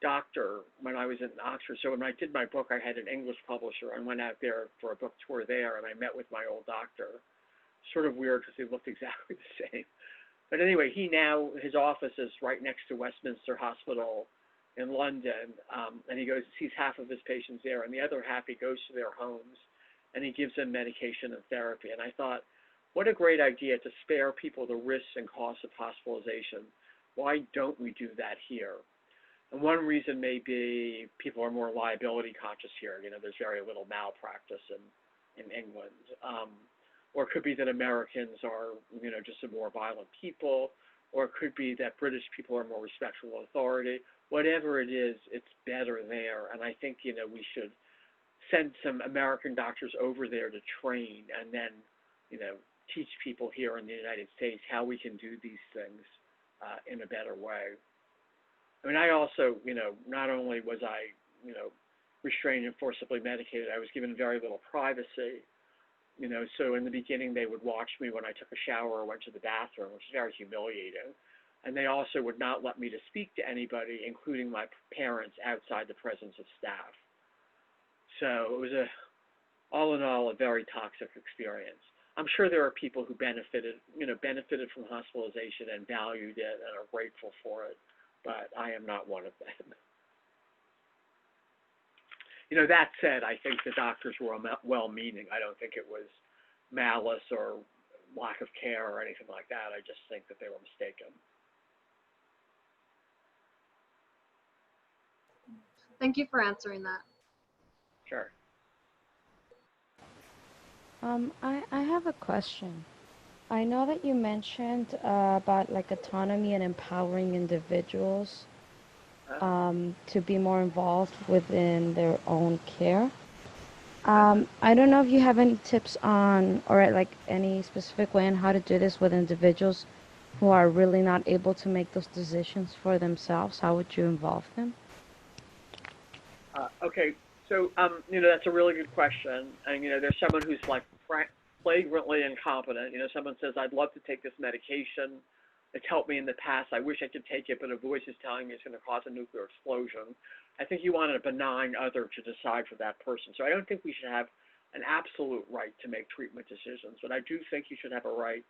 doctor, when I was in Oxford, so when I did my book, I had an English publisher and went out there for a book tour there, and I met with my old doctor. Sort of weird because they looked exactly the same. But anyway, his office is right next to Westminster Hospital in London, and he sees half of his patients there, and the other half he goes to their homes, and he gives them medication and therapy. And I thought, what a great idea to spare people the risks and costs of hospitalization. Why don't we do that here? And one reason may be people are more liability conscious here. You know, there's very little malpractice in England. Or it could be that Americans are, you know, just a more violent people, or it could be that British people are more respectful of authority. Whatever it is, it's better there. And I think, you know, we should send some American doctors over there to train and then, you know, teach people here in the United States how we can do these things in a better way. I mean, I also, you know, not only was I, you know, restrained and forcibly medicated, I was given very little privacy. So in the beginning, they would watch me when I took a shower or went to the bathroom, which is very humiliating. And they also would not let me to speak to anybody, including my parents, outside the presence of staff. So it was all in all, a very toxic experience. I'm sure there are people who benefited from hospitalization and valued it and are grateful for it, but I am not one of them. That said, I think the doctors were well-meaning. I don't think it was malice or lack of care or anything like that. I just think that they were mistaken.
Thank you for answering that.
Sure.
I have a question. I know that you mentioned about like autonomy and empowering individuals to be more involved within their own care. I don't know if you have any tips on, or like any specific way on how to do this with individuals who are really not able to make those decisions for themselves. How would you involve them?
Okay, so that's a really good question. And there's someone who's like flagrantly incompetent. Someone says, "I'd love to take this medication. It's helped me in the past. I wish I could take it, but a voice is telling me it's going to cause a nuclear explosion." I think you want a benign other to decide for that person. So I don't think we should have an absolute right to make treatment decisions, but I do think you should have a right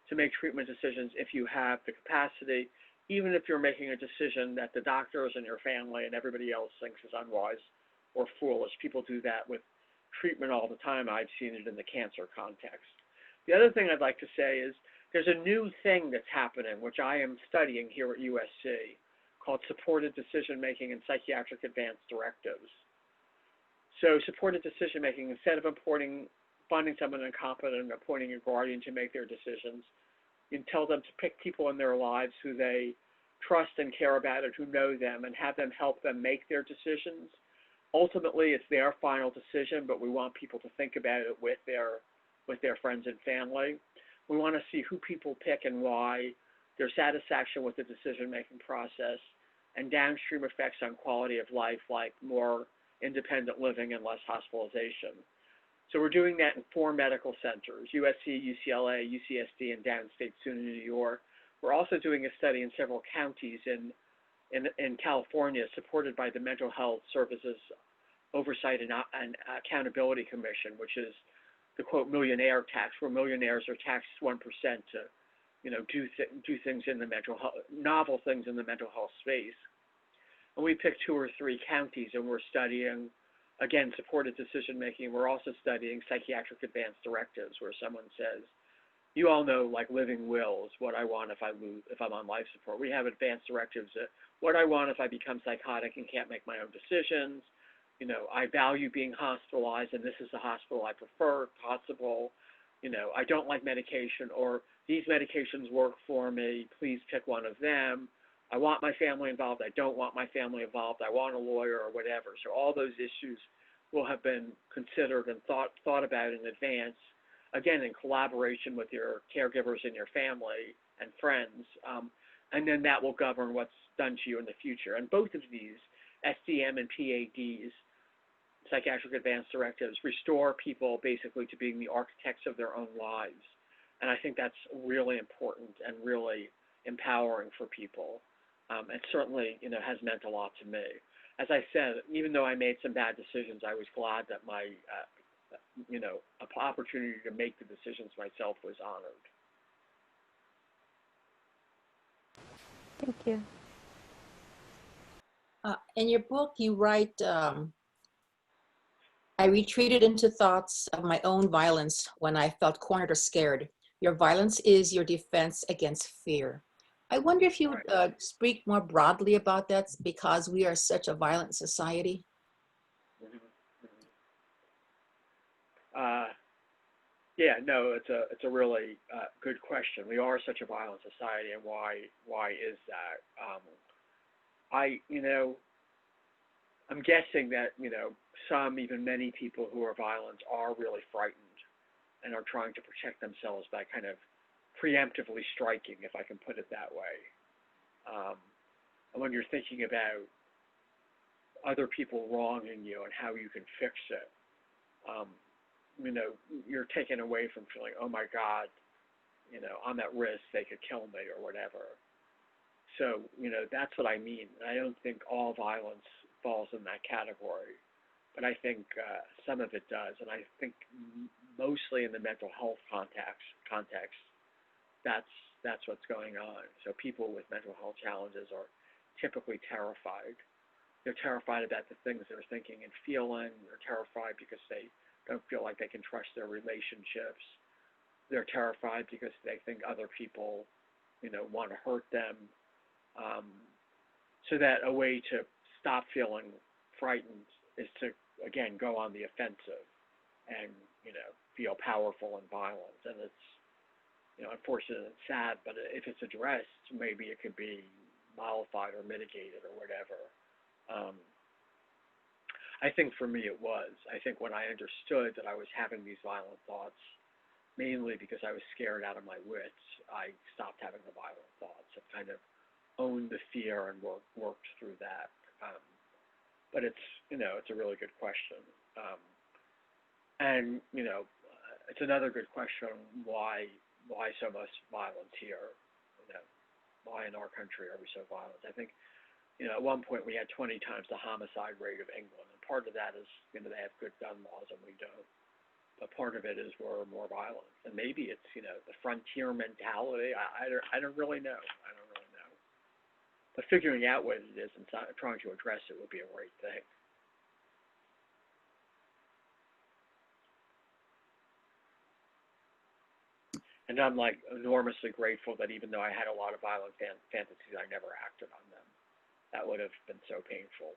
to make treatment decisions if you have the capacity, even if you're making a decision that the doctors and your family and everybody else thinks is unwise or foolish. People do that with treatment all the time. I've seen it in the cancer context. The other thing I'd like to say is there's a new thing that's happening, which I am studying here at USC, called supported decision-making and psychiatric advance directives. So supported decision-making, instead of finding someone incompetent and appointing a guardian to make their decisions, you can tell them to pick people in their lives who they trust and care about and who know them, and have them help them make their decisions. Ultimately, it's their final decision, but we want people to think about it with their friends and family. We want to see who people pick and why, their satisfaction with the decision-making process, and downstream effects on quality of life, like more independent living and less hospitalization. So we're doing that in 4 medical centers: USC, UCLA, UCSD, and downstate soon in New York. We're also doing a study in several counties in California, supported by the Mental Health Services Oversight and Accountability Commission, which is the quote millionaire tax, where millionaires are taxed 1% to, do things in the mental health, novel things in the mental health space. And we picked 2 or 3 counties, and we're studying, again, supported decision making. We're also studying psychiatric advance directives, where someone says, you all know, like living wills, what I want if I'm on life support. We have advance directives that what I want if I become psychotic and can't make my own decisions. I value being hospitalized, and this is the hospital I prefer, if possible. I don't like medication, or these medications work for me. Please pick one of them. I want my family involved. I don't want my family involved. I want a lawyer, or whatever. So all those issues will have been considered and thought about in advance, again, in collaboration with your caregivers and your family and friends. And then that will govern what's done to you in the future. And both of these, SDM and PADs, psychiatric advance directives, restore people basically to being the architects of their own lives. And I think that's really important and really empowering for people. And certainly, has meant a lot to me. As I said, even though I made some bad decisions, I was glad that my, opportunity to make the decisions myself was honored.
Thank you.
In your book, you write, I retreated into thoughts of my own violence when I felt cornered or scared. Your violence is your defense against fear. I wonder if you would speak more broadly about that, because we are such a violent society.
It's a really good question. We are such a violent society, and why is that? I'm guessing that some, even many people who are violent are really frightened and are trying to protect themselves by kind of preemptively striking, if I can put it that way. And when you're thinking about other people wronging you and how you can fix it, you know, you're taken away from feeling, oh my God, you know, I'm at risk, they could kill me or whatever. So, you know, that's what I mean. I don't think all violence falls in that category, but I think some of it does. And I think mostly in the mental health context, that's what's going on. So people with mental health challenges are typically terrified. They're terrified about the things they're thinking and feeling. They're terrified because they don't feel like they can trust their relationships. They're terrified because they think other people, you know, want to hurt them. So that a way to stop feeling frightened is to, again, go on the offensive and, you know, feel powerful and violent. And it's, you know, unfortunate and sad, but if it's addressed, maybe it could be mollified or mitigated or whatever. I think for me it was. I think when I understood that I was having these violent thoughts, mainly because I was scared out of my wits, I stopped having the violent thoughts and kind of owned the fear and worked through that. But it's, you know, it's a really good question. And, you know, it's another good question, why so much violence here? You know, why in our country are we so violent? I think, you know, at one point we had 20 times the homicide rate of England, and part of that is, you know, they have good gun laws and we don't. But part of it is we're more violent, and maybe it's, you know, the frontier mentality. I don't really know. I don't really know. But figuring out what it is and trying to address it would be a great thing. And I'm like enormously grateful that even though I had a lot of violent fantasies, I never acted on them. That would have been so painful,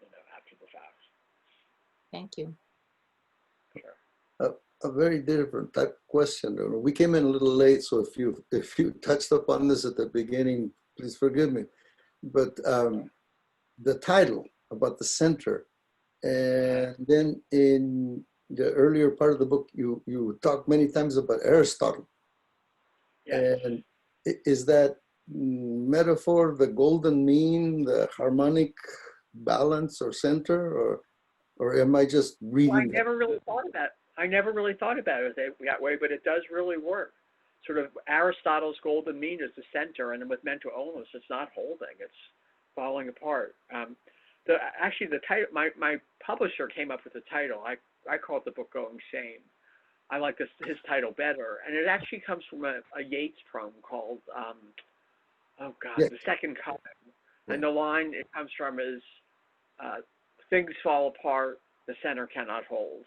you know, after the fact.
Thank you.
Sure.
A very different type of question. We came in a little late, so if you touched upon this at the beginning, please forgive me. But the title about the center, and then in the earlier part of the book, you talk many times about Aristotle.
Yes.
And is that metaphor the golden mean, the harmonic balance or center, or am I just reading?
Well, I never really thought about it that way, but it does really work. Sort of Aristotle's golden mean is the center, and with mental illness, it's not holding; it's falling apart. Actually, the title, my publisher came up with the title. I call it the book "Going Sane." I like his title better, and it actually comes from a Yeats poem called The Second Coming. Yeah. And the line it comes from is, "Things fall apart, the center cannot hold."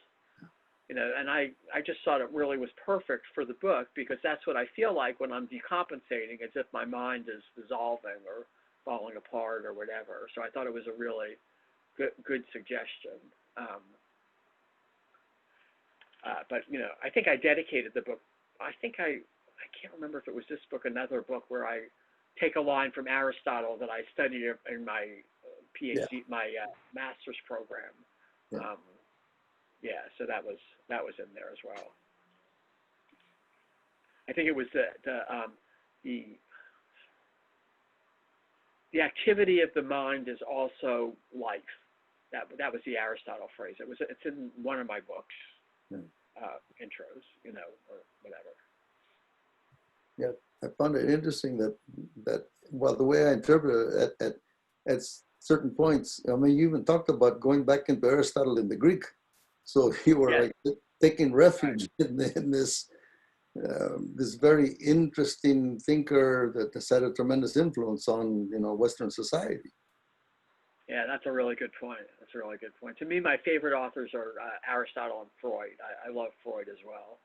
You know, and I just thought it really was perfect for the book, because that's what I feel like when I'm decompensating, as if my mind is dissolving or falling apart or whatever. So I thought it was a really good suggestion. But, you know, I think I dedicated the book. I can't remember if it was this book, another book, where I take a line from Aristotle that I studied in my PhD, my master's program. So that was in there as well. I think it was the activity of the mind is also life. That was the Aristotle phrase. It's in one of my books. Intros, you know, or whatever.
Yeah, I found it interesting that well, the way I interpret it at certain points, I mean, you even talked about going back into Aristotle in the Greek, so you were like taking refuge in this this very interesting thinker that has had a tremendous influence on, you know, Western society.
Yeah, that's a really good point. That's a really good point. To me, my favorite authors are Aristotle and Freud. I love Freud as well.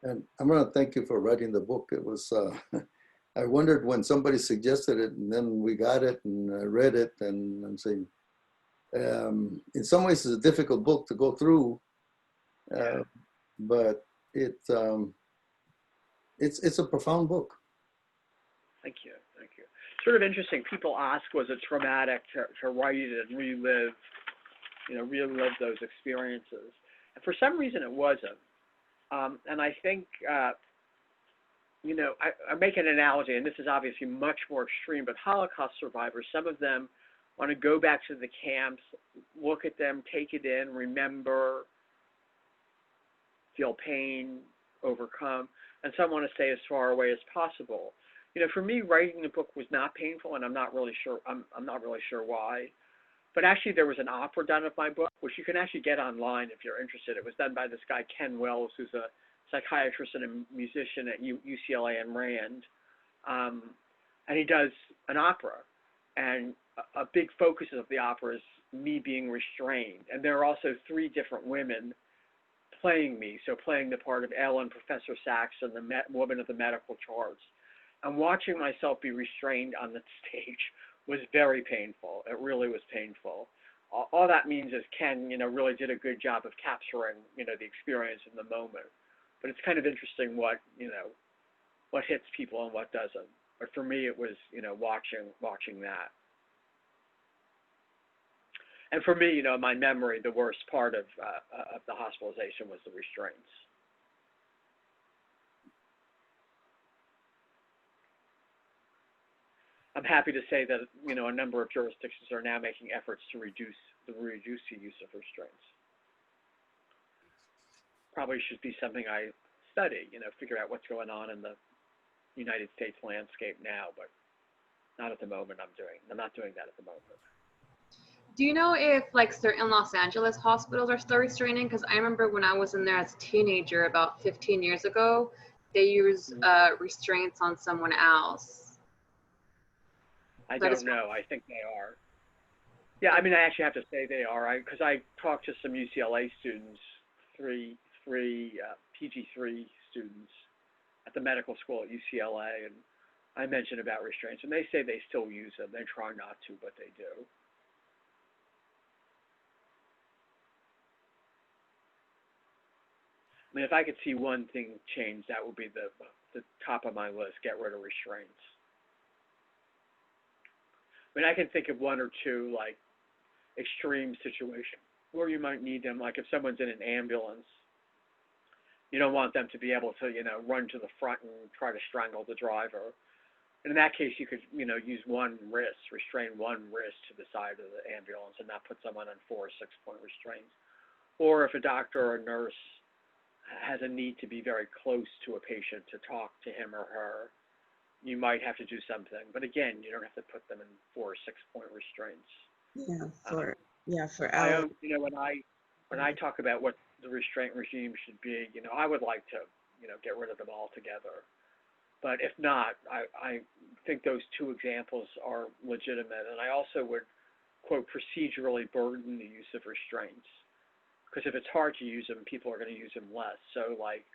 And I'm going to thank you for writing the book. It was, I wondered when somebody suggested it, and then we got it and I read it, and I'm saying, in some ways it's a difficult book to go through, but it's a profound book.
Thank you. Sort of interesting. People ask, was it traumatic to write it and relive those experiences? And for some reason, it wasn't. And I think, you know, I make an analogy, and this is obviously much more extreme, but Holocaust survivors, some of them want to go back to the camps, look at them, take it in, remember, feel pain, overcome, and some want to stay as far away as possible. You know, for me, writing the book was not painful, and I'm not really sure. I'm not really sure why. But actually, there was an opera done of my book, which you can actually get online if you're interested. It was done by this guy Ken Wells, who's a psychiatrist and a musician at UCLA and Rand, and he does an opera. And a big focus of the opera is me being restrained. And there are also 3 different women playing me, so playing the part of Elyn, Professor Saxon, the woman of the medical charts. And watching myself be restrained on the stage was very painful. It really was painful. All that means is Ken, you know, really did a good job of capturing, you know, the experience in the moment. But it's kind of interesting what, you know, what hits people and what doesn't. But for me, it was, you know, watching that. And for me, you know, in my memory, the worst part of the hospitalization was the restraints. I'm happy to say that, you know, a number of jurisdictions are now making efforts to reduce the use of restraints. Probably should be something I study, you know, figure out what's going on in the United States landscape now, but not at the moment. I'm not doing that at the moment.
Do you know if like certain Los Angeles hospitals are still restraining? Because I remember when I was in there as a teenager about 15 years ago, they used restraints on someone else.
I don't know. I think they are. Yeah, I mean, I actually have to say they are. Because I talked to some UCLA students, three PG3 students at the medical school at UCLA, and I mentioned about restraints, and they say they still use them. They try not to, but they do. I mean, if I could see one thing change, that would be the top of my list, get rid of restraints. I mean, I can think of 1 or 2, like, extreme situations where you might need them, like if someone's in an ambulance, you don't want them to be able to, you know, run to the front and try to strangle the driver. And in that case, you could, you know, use one wrist, restrain one wrist to the side of the ambulance and not put someone on 4 or 6-point restraints. Or if a doctor or a nurse has a need to be very close to a patient to talk to him or her, you might have to do something. But again, you don't have to put them in 4 or 6-point restraints.
For
Elyn. You know, when I talk about what the restraint regime should be, you know, I would like to, you know, get rid of them altogether. But if not, I think those 2 examples are legitimate. And I also would, quote, procedurally burden the use of restraints. Because if it's hard to use them, people are going to use them less. So, like,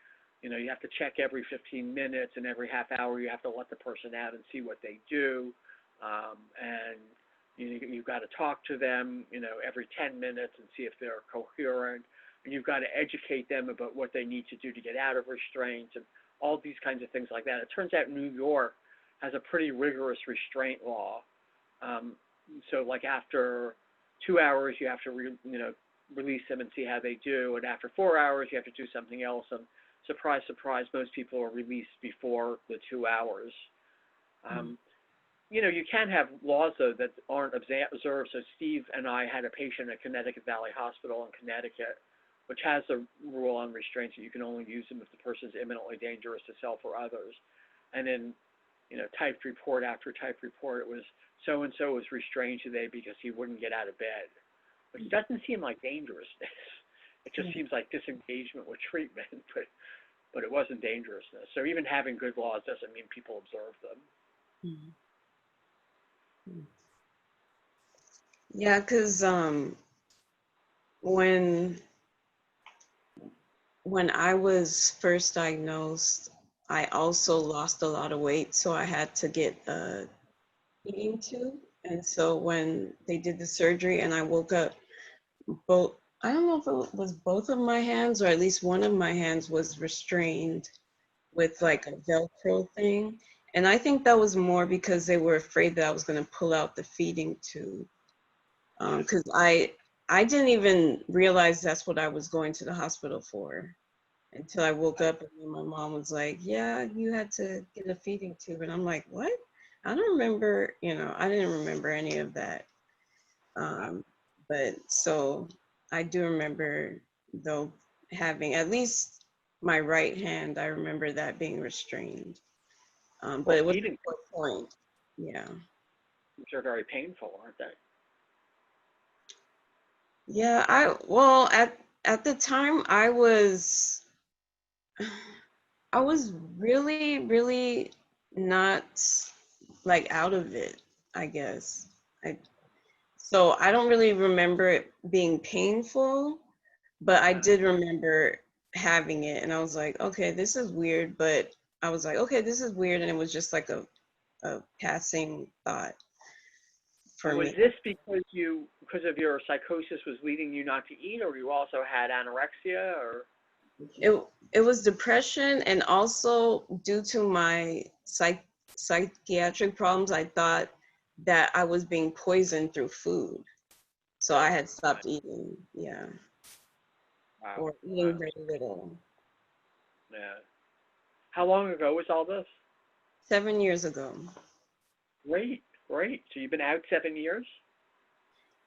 you know, you have to check every 15 minutes, and every half hour you have to let the person out and see what they do. And you've got to talk to them, you know, every 10 minutes and see if they're coherent. And you've got to educate them about what they need to do to get out of restraints and all these kinds of things like that. It turns out New York has a pretty rigorous restraint law. So, like, after 2 hours, you have to, release them and see how they do. And after 4 hours, you have to do something else. And surprise, surprise, most people are released before the 2 hours. You know, you can have laws, though, that aren't observed. So Steve and I had a patient at Connecticut Valley Hospital in Connecticut, which has a rule on restraints that you can only use them if the person is imminently dangerous to self or others. And then, you know, typed report after typed report, it was so-and-so was restrained today because he wouldn't get out of bed. Which doesn't seem like dangerousness. It just seems like disengagement with treatment, but it wasn't dangerousness. So even having good laws doesn't mean people observe them.
Yeah, because when I was first diagnosed, I also lost a lot of weight, so I had to get a feeding tube. And so when they did the surgery and I woke up, I don't know if it was both of my hands or at least one of my hands was restrained with like a Velcro thing. And I think that was more because they were afraid that I was going to pull out the feeding tube. Because I didn't even realize that's what I was going to the hospital for until I woke up and then my mom was like, yeah, you had to get a feeding tube. And I'm like, what? I don't remember, I didn't remember any of that. But so I do remember though having at least my right hand, I remember that being restrained. But it was
Eating
to a point. Yeah.
which are very painful, aren't they?
Yeah, well at the time I was really not like out of it, I guess. I So I don't really remember it being painful, but I did remember having it and I was like, okay, this is weird, but I was like, okay, this is weird, and it was just like a passing thought for
And was
me.
this because of your psychosis was leading you not to eat, or you also had anorexia, or?
It was depression, and also due to my psychiatric problems, I thought that I was being poisoned through food. So I had stopped eating, yeah,
Wow.
or eating very little.
Yeah. How long ago was all this?
7 years ago.
Great, great. So you've been out 7 years?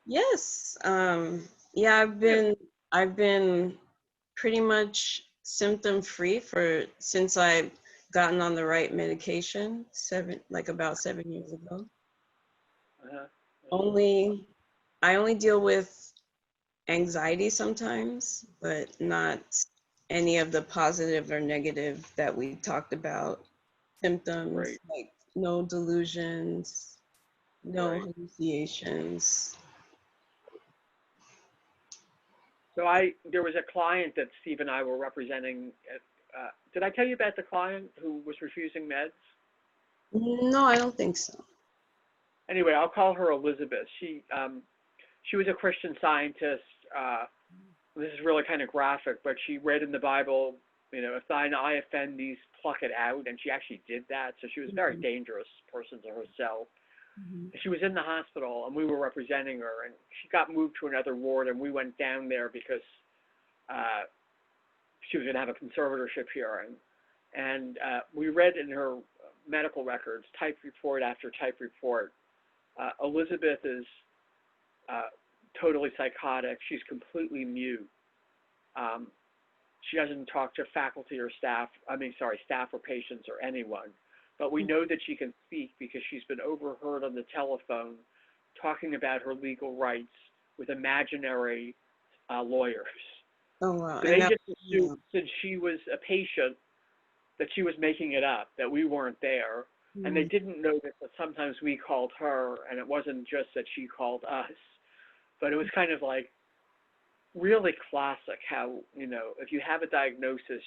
Yes. Yeah,
Yeah.
I've been pretty much symptom free for since I've gotten on the right medication, about 7 years ago.
Uh-huh.
Only I only deal with anxiety sometimes, but not any of the positive or negative that we talked about symptoms,
Great,
like no delusions, no
great.
hallucinations.
So there was a client that Steve and I were representing. Did I tell you about the client who was refusing meds?
No, I don't think so.
Anyway, I'll call her Elizabeth. She was a Christian Scientist. This is really kind of graphic, but she read in the Bible, if thine eye offend these, pluck it out, and she actually did that. So she was a very dangerous person to herself. She was in the hospital, and we were representing her, and she got moved to another ward, and we went down there because she was going to have a conservatorship hearing. And we read in her medical records, type report after type report. Elizabeth is totally psychotic. She's completely mute. She doesn't talk to faculty or staff, staff or patients or anyone. But we know that she can speak because she's been overheard on the telephone talking about her legal rights with imaginary lawyers.
Oh wow.
So they just assumed, since she was a patient, that she was making it up, that we weren't there. And they didn't know that sometimes we called her, and it wasn't just that she called us. But it was kind of like really classic how, if you have a diagnosis,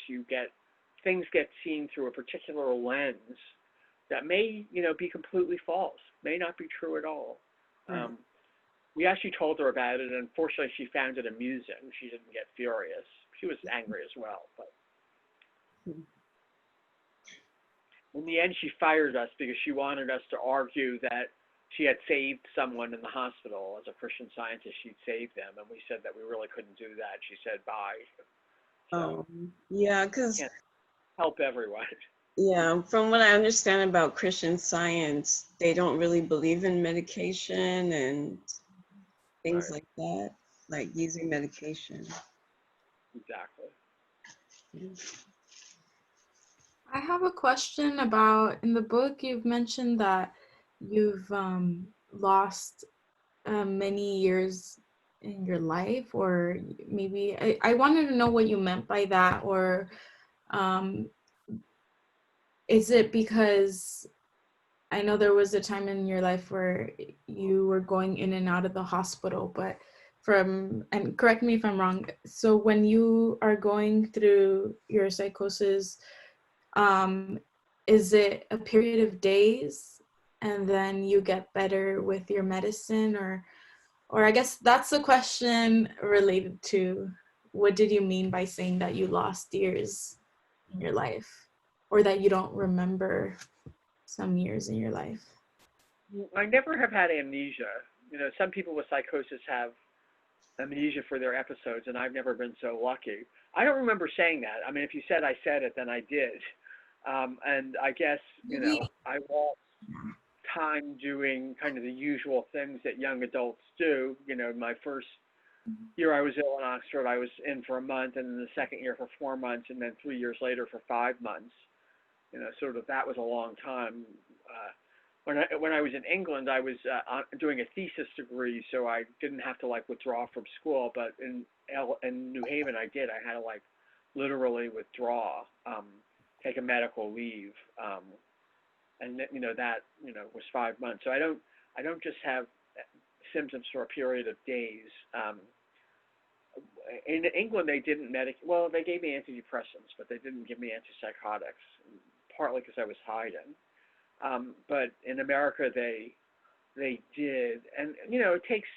things get seen through a particular lens that may, be completely false, may not be true at all. We actually told her about it, and unfortunately she found it amusing. She didn't get furious. She was angry as well, but in the end she fired us because she wanted us to argue that she had saved someone in the hospital. As a Christian Scientist, she'd saved them, and we said that we really couldn't do that. She said bye. So
Yeah, because
can't help everyone.
yeah, from what I understand about Christian Science, they don't really believe in medication and things
Right,
like that, like using medication.
exactly.
I have a question about, in the book, you've mentioned that you've lost many years in your life, or maybe I wanted to know what you meant by that, or um, is it because I know there was a time in your life where you were going in and out of the hospital, but and correct me if I'm wrong, so when you are going through your psychosis, um, is it a period of days and then you get better with your medicine, or I guess that's the question related to what did you mean by saying that you lost years in your life, or that you don't remember some years in your life?
I never have had amnesia. Some people with psychosis have amnesia for their episodes, and I've never been so lucky. I don't remember saying that. I mean, if you said I said it, then I did. And I guess,
Maybe.
I lost time doing kind of the usual things that young adults do. You know, my first year I was ill in Oxford, I was in for a month, and then the second year for 4 months, and then 3 years later for 5 months. You know, sort of that was a long time. When I was in England, I was doing a thesis degree, so I didn't have to like withdraw from school. But in New Haven, I did. I had to like literally withdraw, take a medical leave, and you know that was 5 months. So I don't just have symptoms for a period of days. In England, they didn't well, they gave me antidepressants, but they didn't give me antipsychotics, partly because I was hiding. But in America, they did, and you know, it takes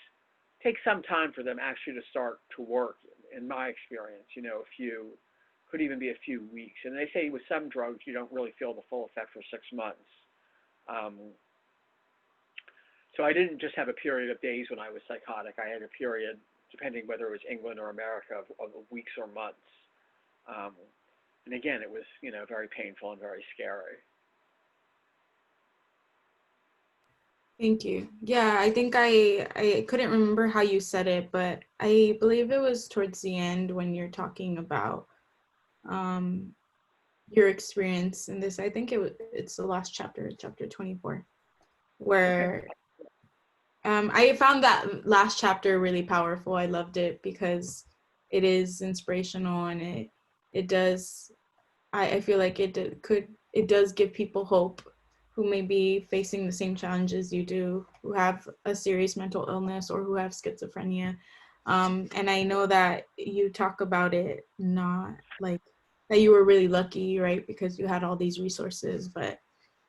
some time for them actually to start to work. In my experience, you know, could even be a few weeks. And they say with some drugs, you don't really feel the full effect for 6 months. So I didn't just have a period of days when I was psychotic. I had a period, depending whether it was England or America, of weeks or months. And again, it was, you know, very painful and very scary.
Thank you. Yeah, I think I couldn't remember how you said it, but I believe it was towards the end when you're talking about your experience in this. I think it's the last chapter, chapter 24, where I found that last chapter really powerful. I loved it because it is inspirational, and it does. I feel like it does give people hope who may be facing the same challenges you do, who have a serious mental illness or who have schizophrenia. And I know that you talk about it not like that you were really lucky, right? Because you had all these resources, but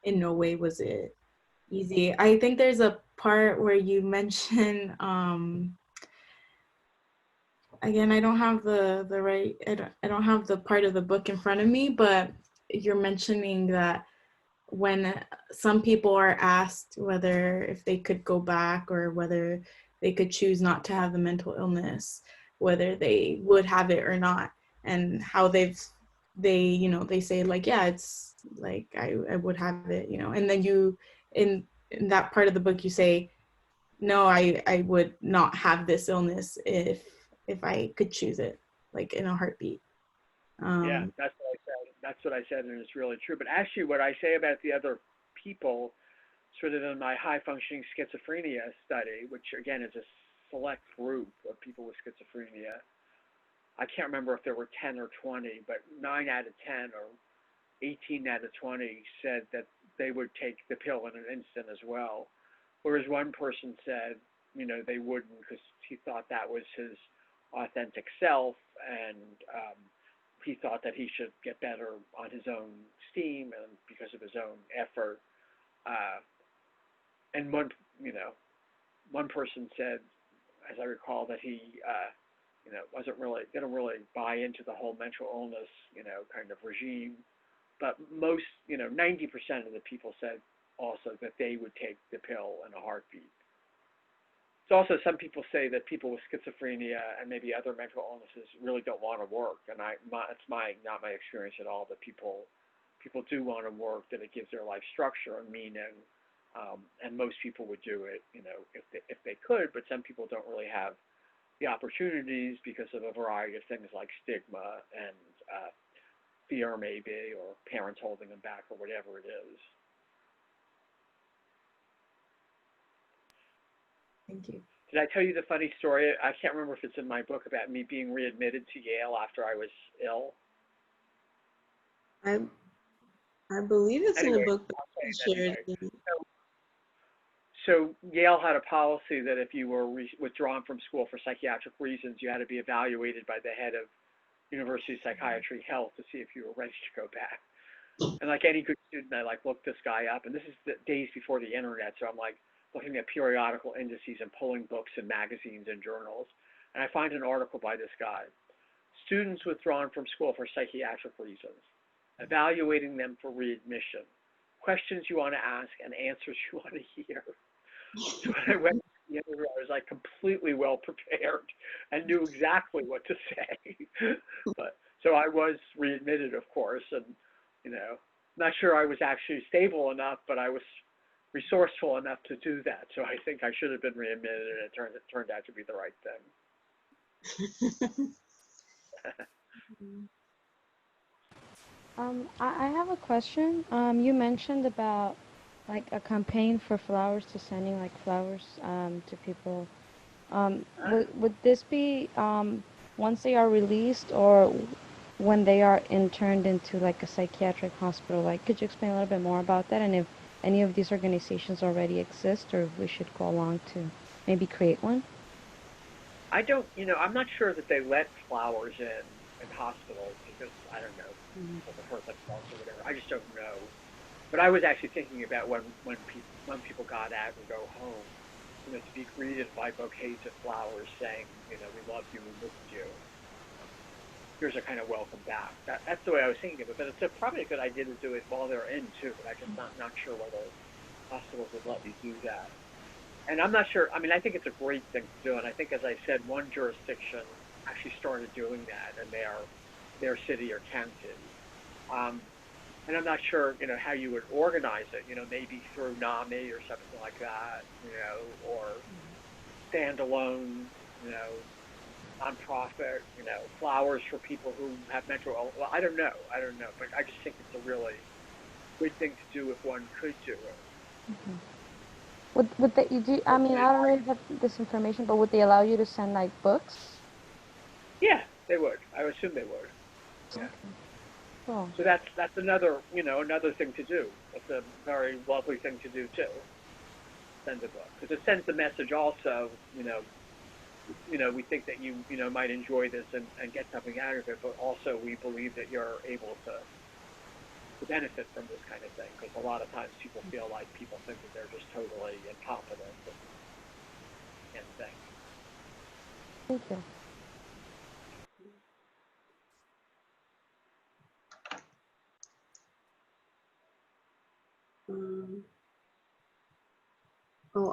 in no way was it easy. I think there's a part where you mention, again, I don't have the right, I don't have the part of the book in front of me, but you're mentioning that when some people are asked whether if they could go back or whether they could choose not to have the mental illness, whether they would have it or not, and how they say like, yeah, it's like I would have it, and then you in that part of the book you say, no, I would not have this illness if I could choose it, like in a heartbeat.
Yeah, that's what I said. That's what I said, and it's really true. But actually, what I say about the other people, sort of in my high-functioning schizophrenia study, which again is a select group of people with schizophrenia, I can't remember if there were 10 or 20, but 9 out of 10 or 18 out of 20 said that they would take the pill in an instant as well. Whereas one person said, they wouldn't because he thought that was his authentic self, and he thought that he should get better on his own steam and because of his own effort. And one person said, as I recall, that he, didn't really buy into the whole mental illness, kind of regime. But most, 90% of the people said also that they would take the pill in a heartbeat. So also some people say that people with schizophrenia and maybe other mental illnesses really don't want to work, and it's not my experience at all. That people do want to work, that it gives their life structure and meaning, and most people would do it, if they could. But some people don't really have the opportunities because of a variety of things like stigma and fear, maybe, or parents holding them back, or whatever it is.
Thank you.
Did I tell you the funny story? I can't remember if it's in my book about me being readmitted to Yale after I was ill.
I believe it's in the book that you shared.
Anyway. So Yale had a policy that if you were withdrawn from school for psychiatric reasons, you had to be evaluated by the head of University Psychiatry Health to see if you were ready to go back. And like any good student, I looked this guy up, and this is the days before the internet, so I'm looking at periodical indices and pulling books and magazines and journals, and I find an article by this guy. Students withdrawn from school for psychiatric reasons, evaluating them for readmission, questions you want to ask and answers you want to hear. So when I went to the interview, I was completely well prepared and knew exactly what to say. But so I was readmitted, of course, and not sure I was actually stable enough, but I was resourceful enough to do that. So I think I should have been readmitted, and it turned out to be the right thing.
I have a question. You mentioned about like a campaign for flowers, to sending like flowers to people. Would this be once they are released, or when they are interned into like a psychiatric hospital? Like, could you explain a little bit more about that, and if any of these organizations already exist, or if we should go along to maybe create one?
I don't, I'm not sure that they let flowers in hospitals because I don't know, people have hurt themselves or whatever. I just don't know. But I was actually thinking about when people got out and go home, to be greeted by bouquets of flowers saying, we love you, we missed you. Here's a kind of welcome back. That's the way I was thinking of it. But it's probably a good idea to do it while they're in too. But I'm just not sure whether hospitals would let you do that. And I'm not sure. I mean, I think it's a great thing to do. And I think, as I said, one jurisdiction actually started doing that, and they are their city or county. And I'm not sure, how you would organize it. Maybe through NAMI or something like that. Or standalone. Nonprofit. Flowers for people who have mental. Well, I don't know. But I just think it's a really good thing to do if one could do it.
Mm-hmm. Would they, I mean, I don't really have this information, but would they allow you to send like books?
Yeah, they would. I would assume they would. Yeah.
Okay. Cool.
So that's another another thing to do. It's a very lovely thing to do too. Send a book because it sends the message also. We think that you might enjoy this and get something out of it, but also we believe that you're able to benefit from this kind of thing because a lot of times people feel like people think that they're just totally incompetent and can't think.
Thank you.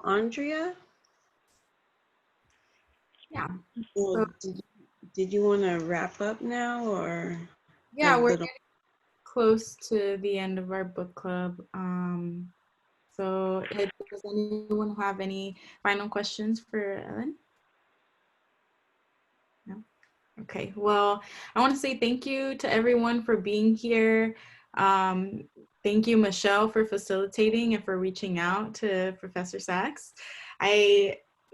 Andrea?
Yeah.
Well,
So,
did you want to wrap up now or
yeah,
have
we're
little?
getting close to the end of our book club. So does anyone have any final questions for Elyn? No? Okay, well, I want to say thank you to everyone for being here. Thank you, Michelle, for facilitating and for reaching out to Professor Sachs.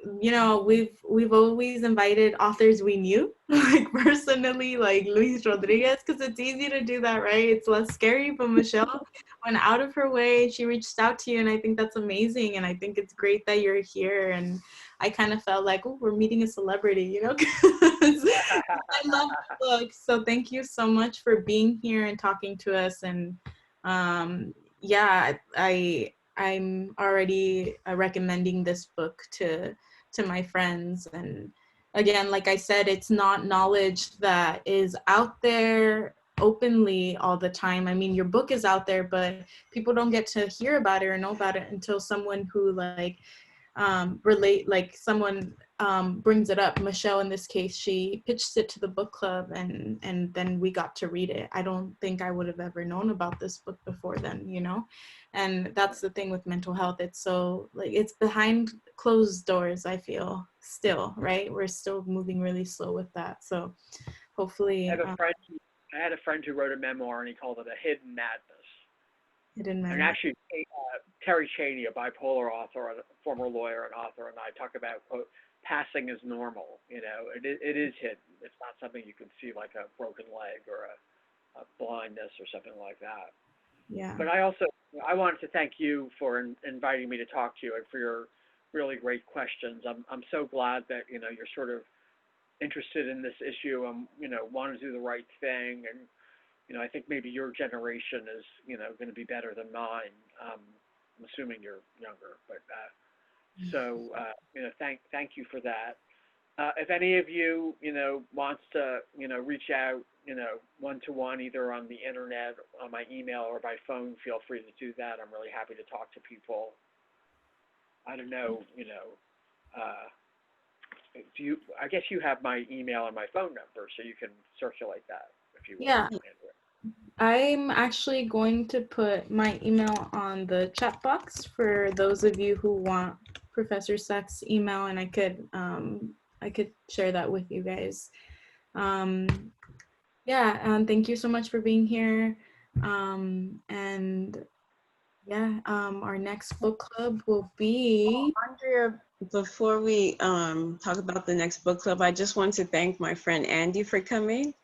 We've always invited authors we knew, like personally, like Luis Rodriguez, because it's easy to do that, right? It's less scary, but Michelle went out of her way. She reached out to you, and I think that's amazing. And I think it's great that you're here. And I kind of felt like, oh, we're meeting a celebrity, because I love the book. So thank you so much for being here and talking to us. And I'm already recommending this book to my friends. And again, like I said, it's not knowledge that is out there openly all the time. I mean, your book is out there, but people don't get to hear about it or know about it until someone who someone brings it up. Michelle, in this case, she pitched it to the book club, and then we got to read it. I don't think I would have ever known about this book before then, and that's the thing with mental health. It's so it's behind closed doors, I feel, still, right? We're still moving really slow with that. So hopefully
I had a friend who wrote a memoir, and he called it A Hidden Madness.
Hidden
And
memoir.
actually, Terry Cheney, a bipolar author, a former lawyer and author, and I talk about, quote, passing is normal. It is hidden. It's not something you can see like a broken leg or a blindness or something like that.
Yeah.
But I wanted to thank you for inviting me to talk to you and for your really great questions. I'm so glad that, you're sort of interested in this issue and, want to do the right thing. And, I think maybe your generation is, going to be better than mine. I'm assuming you're younger, but thank you for that. If any of you, wants to, reach out, one-to-one, either on the internet, on my email, or by phone, feel free to do that. I'm really happy to talk to people. I don't know, I guess you have my email and my phone number, so you can circulate that if you want.
Yeah. I'm actually going to put my email on the chat box for those of you who want Professor Sack's email, and I could share that with you guys. Yeah, thank you so much for being here. And yeah, our next book club will be.
Andrea, before we talk about the next book club, I just want to thank my friend Andy for coming.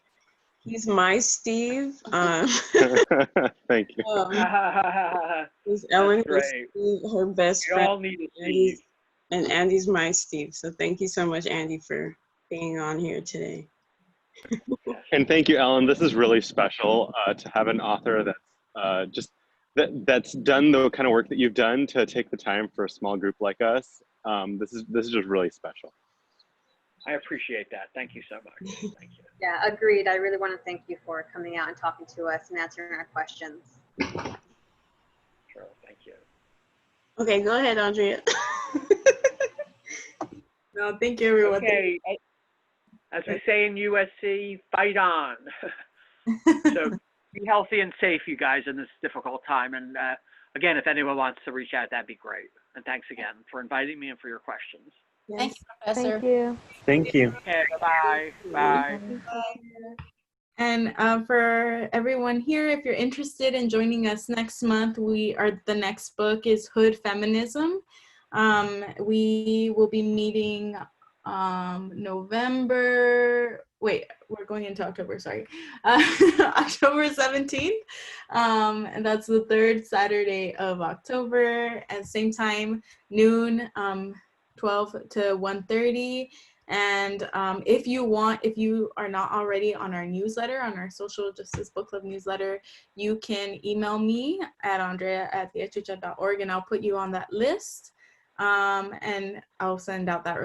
He's my Steve.
Thank you.
Is Elyn
That's great.
her best
We
friend?
all need a Steve.
And Andy's my Steve. So thank you so much, Andy, for being on here today.
And thank you, Elyn. This is really special to have an author that's that's done the kind of work that you've done to take the time for a small group like us. This is just really special.
I appreciate that. Thank you so much. Thank you.
Yeah, agreed. I really want to thank you for coming out and talking to us and answering our questions.
Sure. Thank you.
Okay, go ahead, Andrea.
No, thank you, everyone.
Okay. As we say in USC, fight on. So be healthy and safe, you guys, in this difficult time. And again, if anyone wants to reach out, that'd be great. And thanks again for inviting me and for your questions.
Yes.
Thank you, Professor.
Thank you.
Thank you.
Okay, bye-bye. Bye.
And for everyone here, if you're interested in joining us next month, the next book is Hood Feminism. We will be meeting we're going into October, sorry. October 17th. And that's the third Saturday of October at same time, noon, 12 to 1:30. And if you are not already on our newsletter, on our Social Justice Book Club newsletter, you can email me at andrea@thehh.org and I'll put you on that list. And I'll send out that